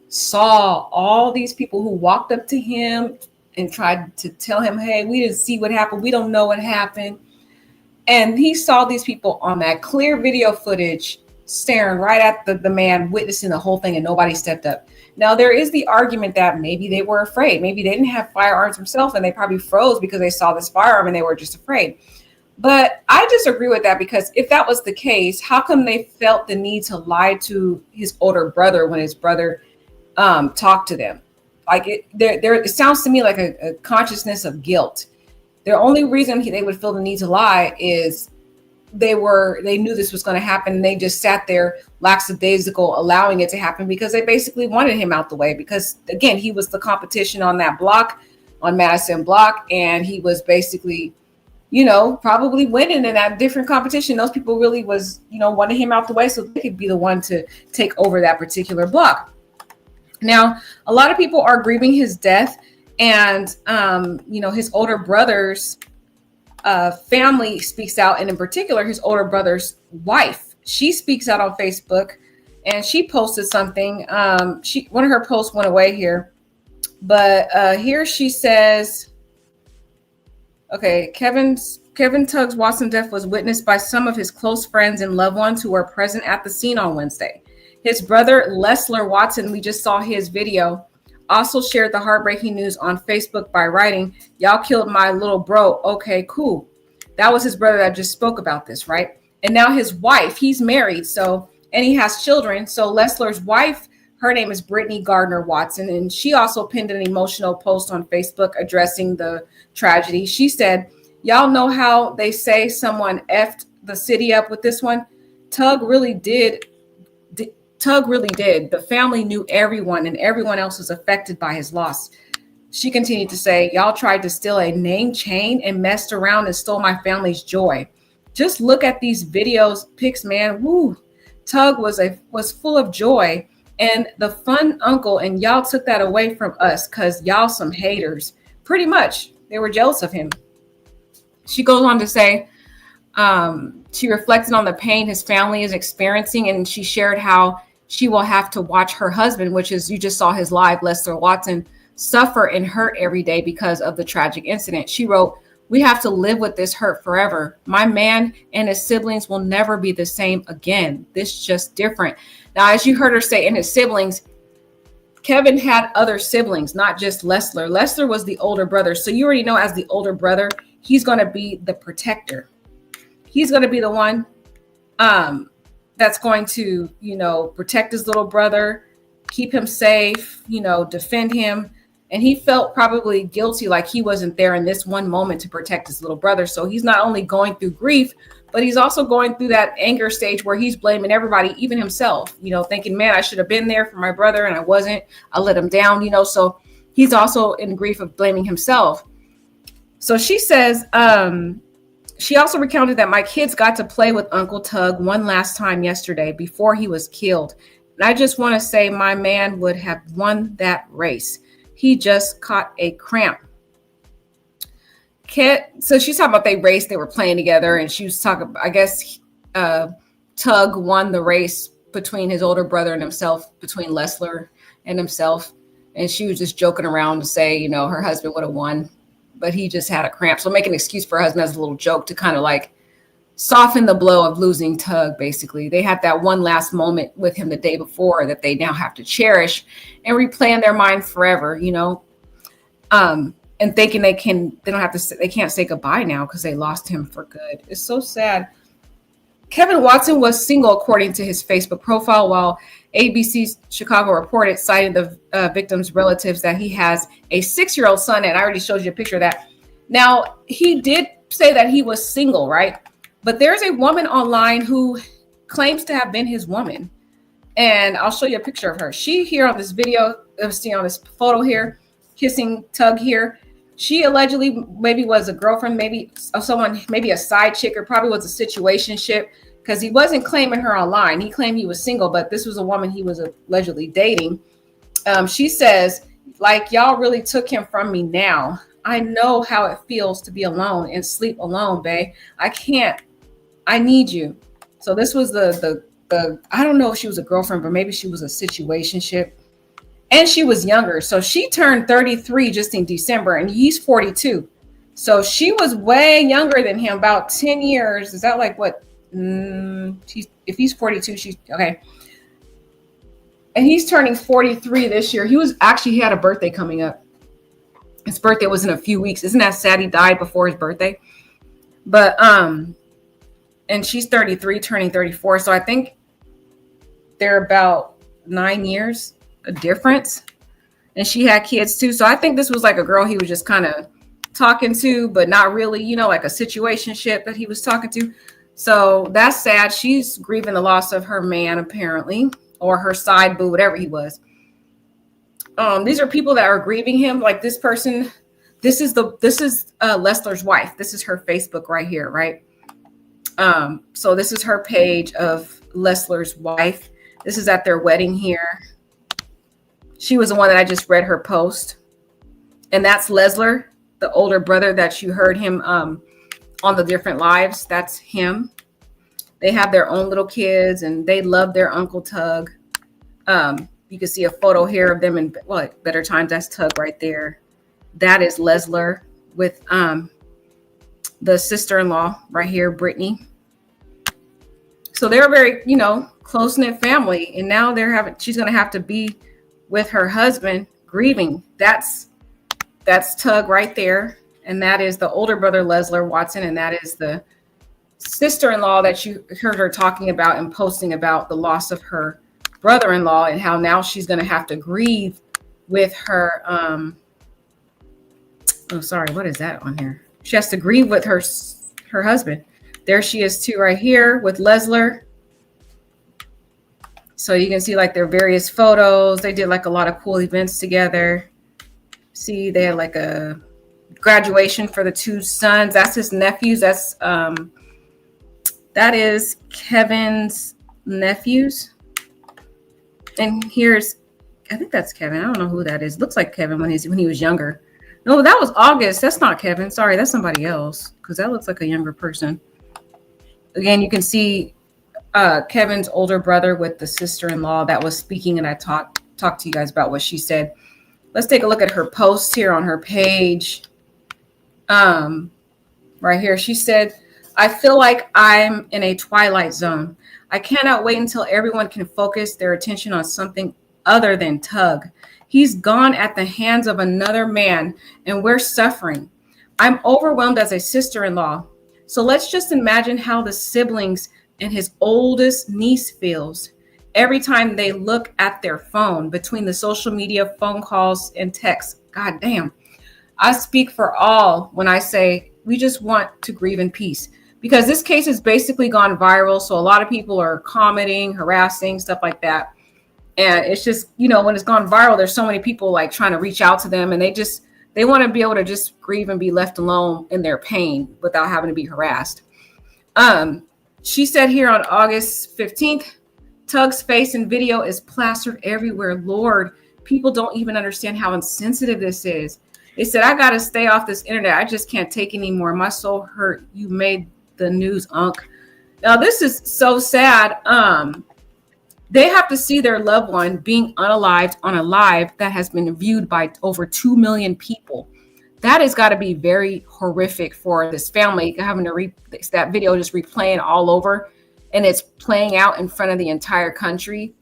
S2: Saw all these people who walked up to him and tried to tell him, hey, we didn't see what happened. We don't know what happened. And he saw these people on that clear video footage staring right at the man, witnessing the whole thing, and nobody stepped up. Now, there is the argument that maybe they were afraid. Maybe they didn't have firearms themselves, and they probably froze because they saw this firearm and they were just afraid. But I disagree with that, because if that was the case, how come they felt the need to lie to his older brother when his brother talked to them? Like it sounds to me like a consciousness of guilt. The only reason they would feel the need to lie is they knew this was going to happen, and they just sat there lackadaisical, allowing it to happen because they basically wanted him out the way. Because again, he was the competition on that block, on Madison block, and he was basically, probably winning in that different competition. Those people really was, wanted him out the way so they could be the one to take over that particular block. Now, a lot of people are grieving his death, and, his older brother's family speaks out. And in particular, his older brother's wife, she speaks out on Facebook and she posted something. One of her posts went away here, but here she says, okay, Kevin Tugg's Watson death was witnessed by some of his close friends and loved ones who were present at the scene on Wednesday. His brother, Lesler Watson, we just saw his video, also shared the heartbreaking news on Facebook by writing, "Y'all killed my little bro. Okay, cool." That was his brother that just spoke about this, right? And now his wife, he's married, and he has children. So Lesler's wife, her name is Brittany Gardner Watson, and she also pinned an emotional post on Facebook addressing the tragedy. She said, "Y'all know how they say someone effed the city up with this one? Tugg really did. Tugg really did. The family knew everyone, and everyone else was affected by his loss." She continued to say, "Y'all tried to steal a name chain and messed around and stole my family's joy. Just look at these videos, pics, man. Woo. Tugg was full of joy and the fun uncle, and y'all took that away from us because y'all some haters." Pretty much, they were jealous of him. She goes on to say, she reflected on the pain his family is experiencing, and she shared how she will have to watch her husband, which is, you just saw his live, Lesler Watson, suffer and hurt every day because of the tragic incident. She wrote, "We have to live with this hurt forever. My man and his siblings will never be the same again. This just different." Now, as you heard her say, in his siblings, Kevin had other siblings, not just Lesler. Lesler was the older brother. So you already know, as the older brother, he's going to be the protector. He's going to be the one that's going to, protect his little brother, keep him safe, defend him. And he felt probably guilty, like he wasn't there in this one moment to protect his little brother. So he's not only going through grief, but he's also going through that anger stage where he's blaming everybody, even himself, thinking, man, I should have been there for my brother and I wasn't. I let him down, so he's also in grief of blaming himself. So she says, she also recounted that, "My kids got to play with Uncle Tugg one last time yesterday before he was killed. And I just want to say my man would have won that race. He just caught a cramp." So she's talking about they raced, they were playing together, and she was talking, I guess Tugg won the race between his older brother and himself, between Lesler and himself. And she was just joking around to say, her husband would have won, but he just had a cramp. So make an excuse for her husband as a little joke to kind of like soften the blow of losing Tugg, basically. They had that one last moment with him the day before that they now have to cherish and replay in their mind forever, and thinking they can't say goodbye now because they lost him for good. It's so sad. Kevin Watson was single, according to his Facebook profile, while ABC's Chicago reported, citing the victim's relatives, that he has a 6-year-old son. And I already showed you a picture of that. Now, he did say that he was single, right? But there's a woman online who claims to have been his woman. And I'll show you a picture of her. She here on this video, on this photo here, kissing Tugg here. She allegedly maybe was a girlfriend, maybe of someone, maybe a side chick, or probably was a situationship, because he wasn't claiming her online. He claimed he was single, but this was a woman he was allegedly dating. She says, like, "Y'all really took him from me now. I know how it feels to be alone and sleep alone, babe. I can't. I need you." So this was the I don't know if she was a girlfriend, but maybe she was a situationship. And she was younger. So she turned 33 just in December, and he's 42. So she was way younger than him, about 10 years. Is that like what? If he's 42, she's okay. And he's turning 43 this year. He had a birthday coming up. His birthday was in a few weeks. Isn't that sad? He died before his birthday. But, and she's 33, turning 34. So I think they're about 9 years a difference. And she had kids too. So I think this was like a girl he was just kind of talking to, but not really, like a situationship that he was talking to. So that's sad. She's grieving the loss of her man, apparently, or her side boo, whatever he was. These are people that are grieving him. Like this person, this is Lesler's wife. This is her Facebook right here, right? So this is her page of Lesler's wife. This is at their wedding here. She was the one that I just read her post. And that's Lesler, the older brother that you heard him on the different lives. That's him. They have their own little kids, and they love their Uncle Tugg. You can see a photo here of them in Better Times. That's Tugg right there. That is Lesler with the sister-in-law right here, Brittany. So they're very, close-knit family. And now she's going to have to be with her husband grieving. That's Tugg right there. And that is the older brother, Lesler Watson. And that is the sister-in-law that you heard her talking about and posting about the loss of her brother-in-law and how now she's going to have to grieve with her. What is that on here? She has to grieve with her husband. There she is too, right here with Lesler. So you can see like their various photos. They did like a lot of cool events together. See, they had like a graduation for the two sons. That's his nephews. That is Kevin's nephews. And I think that's Kevin. I don't know who that is. Looks like Kevin when he was younger. No, that was August. That's not Kevin. Sorry, that's somebody else because that looks like a younger person. Again, you can see Kevin's older brother with the sister-in-law that was speaking, and I talked to you guys about what she said. Let's take a look at her post here on her page. Right here, she said, "I feel like I'm in a twilight zone. I cannot wait until everyone can focus their attention on something other than Tugg. He's gone at the hands of another man, and we're suffering. I'm overwhelmed as a sister-in-law. So let's just imagine how the siblings and his oldest niece feels every time they look at their phone between the social media, phone calls, and texts. God damn. I speak for all when I say we just want to grieve in peace because this case has basically gone viral. So a lot of people are commenting, harassing, stuff like that. And it's just, when it's gone viral, there's so many people like trying to reach out to them and they want to be able to just grieve and be left alone in their pain without having to be harassed. She said here on August 15th, Tugg's face and video is plastered everywhere. Lord, people don't even understand how insensitive this is. They said, I got to stay off this internet. I just can't take anymore. My soul hurt. You made the news, Unc. Now, this is so sad. They have to see their loved one being unalived on a live that has been viewed by over 2 million people. That has got to be very horrific for this family, having to that video just replaying all over, and it's playing out in front of the entire country.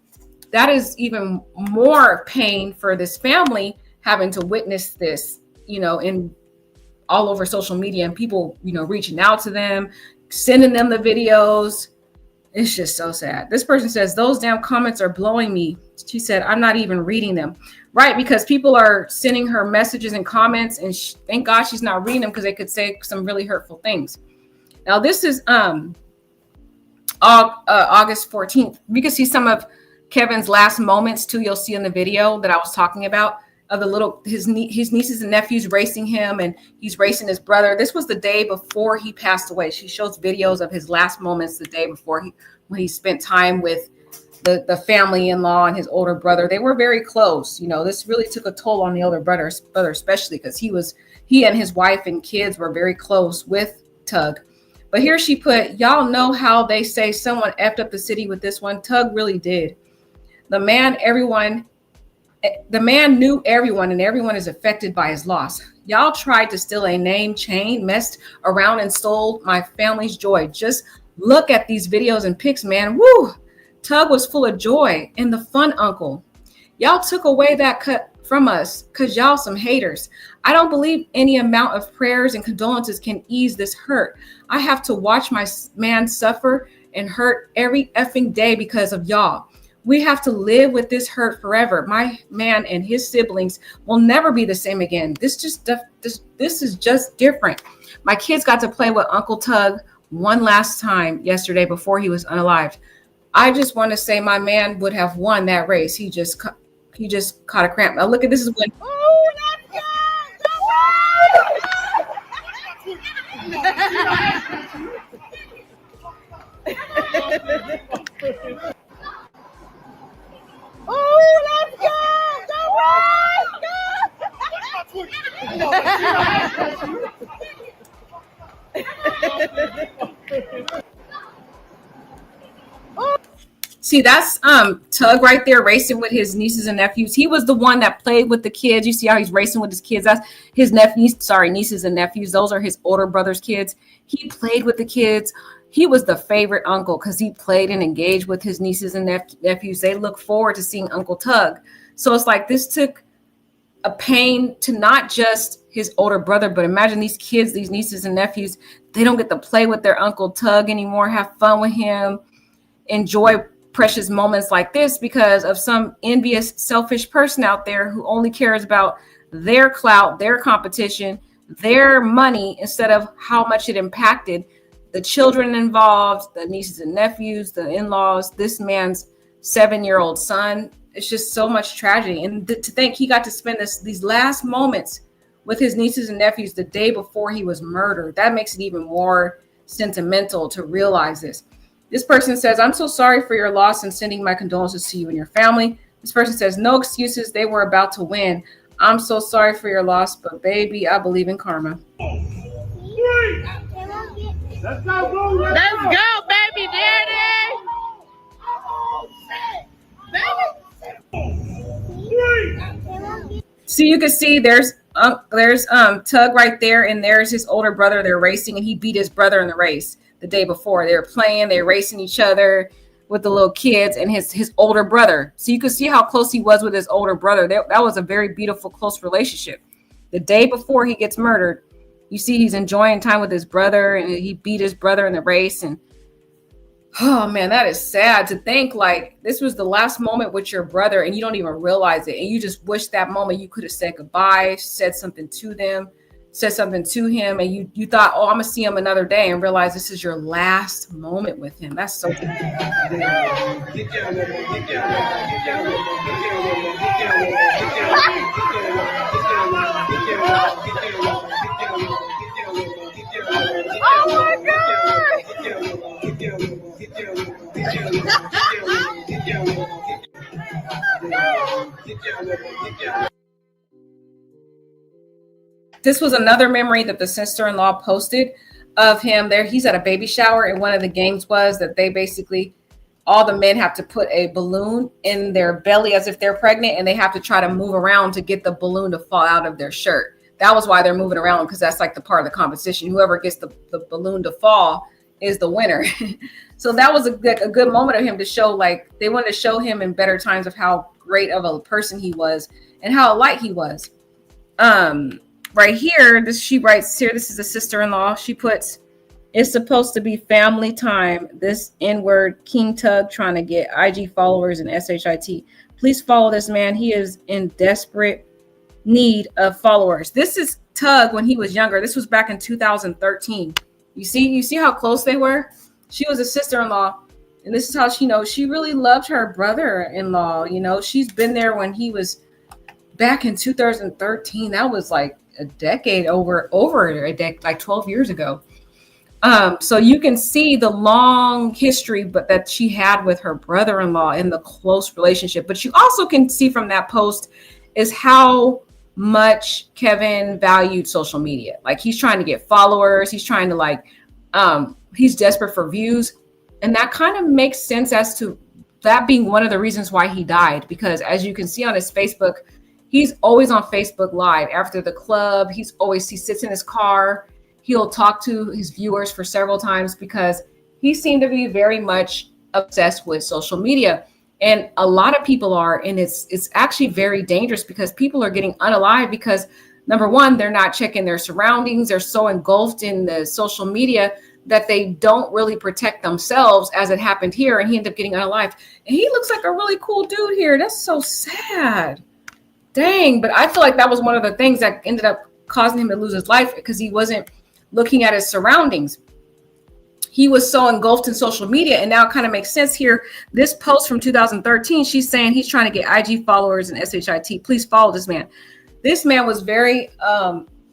S2: That is even more pain for this family having to witness this, in all over social media and people, reaching out to them, sending them the videos. It's just so sad. This person says, those damn comments are blowing me. She said, I'm not even reading them. Right, because people are sending her messages and comments, and thank God she's not reading them because they could say some really hurtful things. Now, this is August 14th. You can see some of Kevin's last moments, too. You'll see in the video that I was talking about of his nieces and nephews racing him, and he's racing his brother. This was the day before he passed away. She shows videos of his last moments the day before when he spent time with the family-in-law and his older brother. They were very close. This really took a toll on the older brother, especially because he and his wife and kids were very close with Tugg. But here she put, y'all know how they say someone effed up the city with this one. Tugg really did. The man knew everyone, and everyone is affected by his loss. Y'all tried to steal a name chain, messed around and stole my family's joy. Just look at these videos and pics, man. Woo! Tugg was full of joy and the fun uncle. Y'all took away that cut from us because y'all some haters. I don't believe any amount of prayers and condolences can ease this hurt. I have to watch my man suffer and hurt every effing day because of y'all. We have to live with this hurt forever. My man and his siblings will never be the same again. This is just different. My kids got to play with Uncle Tugg one last time yesterday before he was unalived. I just want to say my man would have won that race. He just caught a cramp. Now look at this is when. See, that's Tugg right there racing with his nieces and nephews. He was the one that played with the kids. You see how he's racing with his kids. That's his nieces and nephews. Those are his older brother's kids. He played with the kids. He was the favorite uncle because he played and engaged with his nieces and nephews. They look forward to seeing Uncle Tugg. So it's like this took a pain to not just his older brother, but imagine these kids, these nieces and nephews, they don't get to play with their Uncle Tugg anymore, have fun with him, enjoy precious moments like this because of some envious, selfish person out there who only cares about their clout, their competition, their money, instead of how much it impacted the children involved, the nieces and nephews, the in-laws, this man's 7-year-old son. It's just so much tragedy. And to think he got to spend these last moments with his nieces and nephews the day before he was murdered, that makes it even more sentimental to realize this. This person says, I'm so sorry for your loss and sending my condolences to you and your family. This person says, no excuses. They were about to win. I'm so sorry for your loss, but baby, I believe in karma.
S6: Let's go, baby daddy.
S2: So you can see there's Tugg right there, and there's his older brother. They're racing, and he beat his brother in the race the day before. They were playing, they're racing each other with the little kids and his older brother. So you can see how close he was with his older brother. That was a very beautiful, close relationship. The day before he gets murdered, you see he's enjoying time with his brother, and he beat his brother in the race. And oh man, that is sad to think like this was the last moment with your brother and you don't even realize it. And you just wish that moment you could have said goodbye, said something to them, said something to him. And you thought, oh, I'm gonna see him another day, and realize this is your last moment with him. That's so
S6: Oh my God!
S2: This was another memory that the sister-in-law posted of him there. He's at a baby shower, and one of the games was that they basically, all the men have to put a balloon in their belly as if they're pregnant, and they have to try to move around to get the balloon to fall out of their shirt. That was why they're moving around, because that's like the part of the competition. Whoever gets the balloon to fall is the winner. So that was a good moment of him to show, like, they wanted to show him in better times of how great of a person he was and how light he was. Right here, she writes here, this is a sister-in-law. She puts, it's supposed to be family time. This N-word King Tugg trying to get IG followers and SHIT. Please follow this man. He is in desperate need of followers. This is Tugg when he was younger. This was back in 2013. You see how close they were? She was a sister-in-law, and this is how she knows she really loved her brother-in-law. You know, she's been there when he was back in 2013. That was like a decade over a decade, like 12 years ago. So you can see the long history, but that she had with her brother-in-law and the close relationship. But you also can see from that post is how much Kevin valued social media. Like, he's trying to get followers. He's trying to he's desperate for views. And that kind of makes sense as to that being one of the reasons why he died. Because as you can see on his Facebook, he's always on Facebook Live after the club. He sits in his car. He'll talk to his viewers for several times because he seemed to be very much obsessed with social media. And a lot of people are, and it's actually very dangerous because people are getting unalive because, number one, they're not checking their surroundings. They're so engulfed in the social media that they don't really protect themselves, as it happened here. And he ended up getting unalived. And he looks like a really cool dude here. That's so sad. Dang. But I feel like that was one of the things that ended up causing him to lose his life, because he wasn't looking at his surroundings. He was so engulfed in social media. And now it kind of makes sense here. This post from 2013, she's saying he's trying to get IG followers and SHIT. Please follow this man. This man was very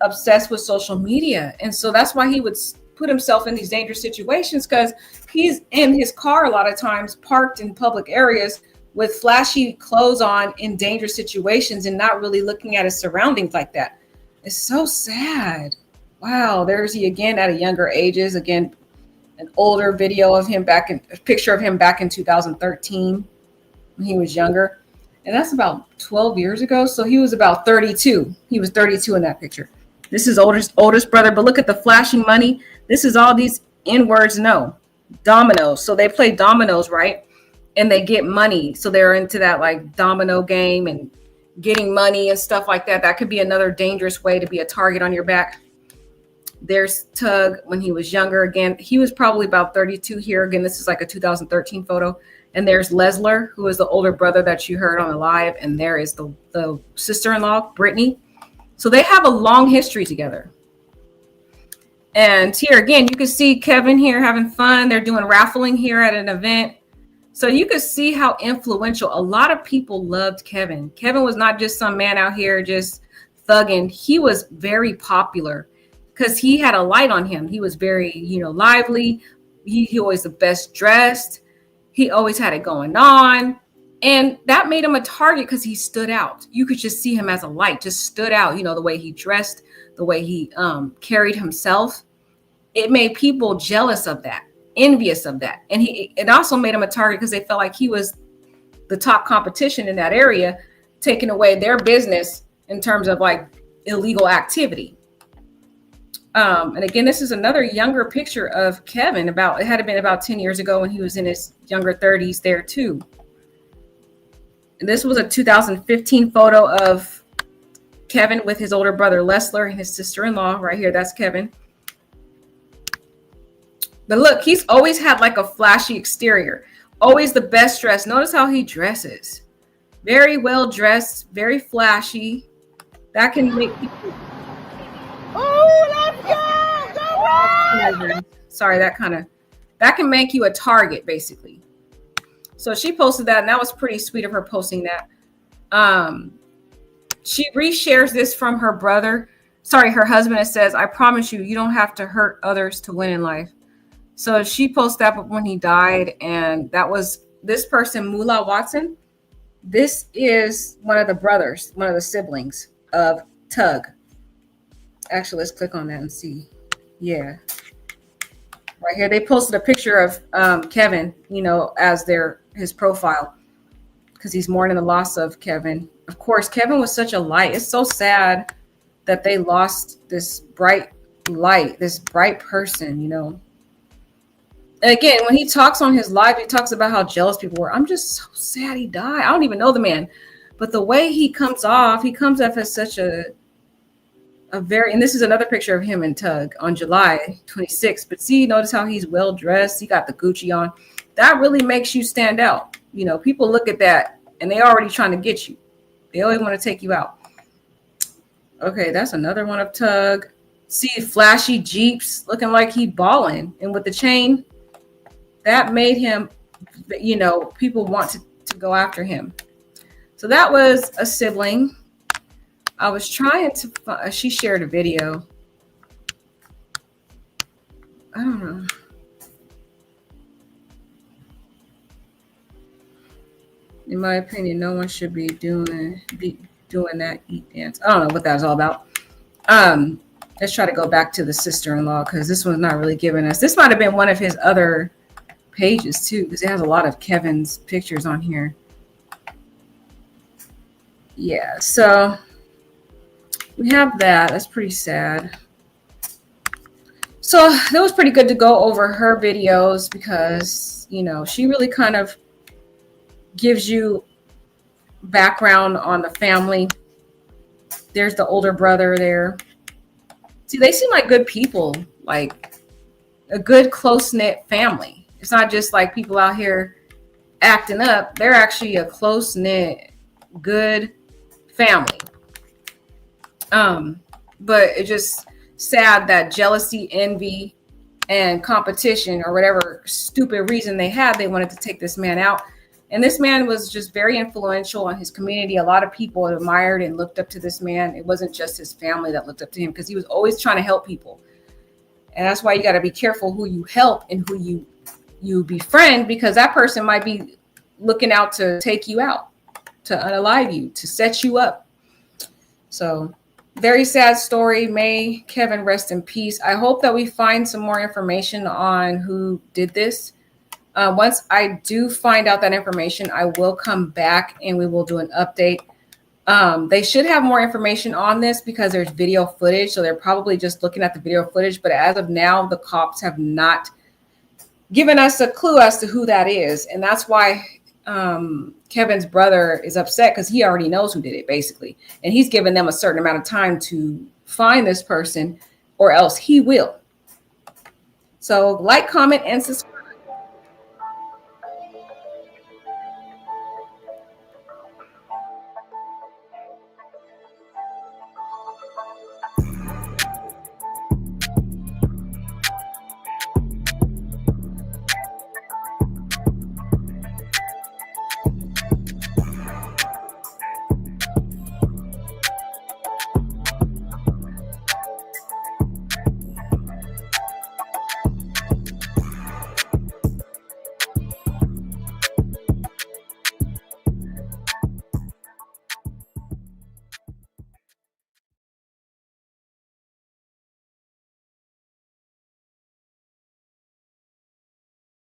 S2: obsessed with social media. And so that's why he would put himself in these dangerous situations, because he's in his car a lot of times, parked in public areas with flashy clothes on in dangerous situations and not really looking at his surroundings like that. It's so sad. Wow, there's he again at a younger ages, again an older video of him a picture of him back in 2013 when he was younger. And that's about 12 years ago. So he was about 32. He was 32 in that picture. This is oldest brother, but look at the flashing money. This is all these N-words, no. Dominoes. So they play dominoes, right? And they get money. So they're into that like domino game and getting money and stuff like that. That could be another dangerous way to be a target on your back. There's Tugg when he was younger. Again, he was probably about 32 here. Again, this is like a 2013 photo. And there's Lesler, who is the older brother that you heard on the live. And there is the sister-in-law, Brittany. So they have a long history together. And here again, you can see Kevin here having fun. They're doing raffling here at an event. So you could see how influential. A lot of people loved Kevin. Kevin was not just some man out here just thugging. He was very popular because he had a light on him. He was very, lively. He always the best dressed. He always had it going on. And that made him a target because he stood out. You could just see him as a light, just stood out. The way he dressed, the way he carried himself. It made people jealous of that, envious of that. And it also made him a target because they felt like he was the top competition in that area, taking away their business in terms of like illegal activity. And again, this is another younger picture of Kevin. It had been about 10 years ago when he was in his younger 30s there too. And this was a 2015 photo of Kevin with his older brother Lesler and his sister-in-law right here. That's Kevin. But look, he's always had like a flashy exterior, always the best dressed. Notice how he dresses. Very well dressed, very flashy. That can make people. Oh, let's go! Sorry, that can make you a target, basically. So she posted that, and that was pretty sweet of her posting that. She reshares this from her husband. It says, "I promise you, you don't have to hurt others to win in life." So she posted that when he died, and that was this person, Moolah Watson. This is one of the brothers, one of the siblings of Tugg. Actually, let's click on that and see. Yeah. Right here, they posted a picture of Kevin, as his profile, because he's mourning the loss of Kevin. Of course, Kevin was such a light. It's so sad that they lost this bright light, this bright person, Again, when he talks on his live, he talks about how jealous people were. I'm just so sad he died. I don't even know the man. But the way he comes off as such a very, and this is another picture of him and Tugg on July 26th. But see, notice how he's well dressed. He got the Gucci on. That really makes you stand out. People look at that and they already trying to get you. They always want to take you out. Okay, that's another one of Tugg. See, flashy Jeeps, looking like he balling. And with the chain, that made him, people want to go after him. So that was a sibling. I was trying to, she shared a video. I don't know. In my opinion, no one should be doing that eat dance. I don't know what that was all about. Let's try to go back to the sister-in-law because this one's not really giving us. This might have been one of his other pages too, because it has a lot of Kevin's pictures on here. Yeah, so we have that. That's pretty sad. So that was pretty good to go over her videos because, she really kind of gives you background on the family. There's the older brother there. See, they seem like good people, like a good close-knit family. It's not just like people out here acting up. They're actually a close-knit, good family. But it's just sad that jealousy, envy, and competition, or whatever stupid reason they had, they wanted to take this man out. And this man was just very influential in his community. A lot of people admired and looked up to this man. It wasn't just his family that looked up to him because he was always trying to help people. And that's why you got to be careful who you help and who you befriend, because that person might be looking out to take you out, to unalive you, to set you up. So Very sad story. May Kevin rest in peace. I hope that we find some more information on who did this. Once I do find out that information, I will come back and we will do an update. They should have more information on this because there's video footage. So they're probably just looking at the video footage. But as of now, the cops have not given us a clue as to who that is. And that's why Kevin's brother is upset because he already knows who did it, basically. And he's given them a certain amount of time to find this person or else he will. So like, comment, and subscribe.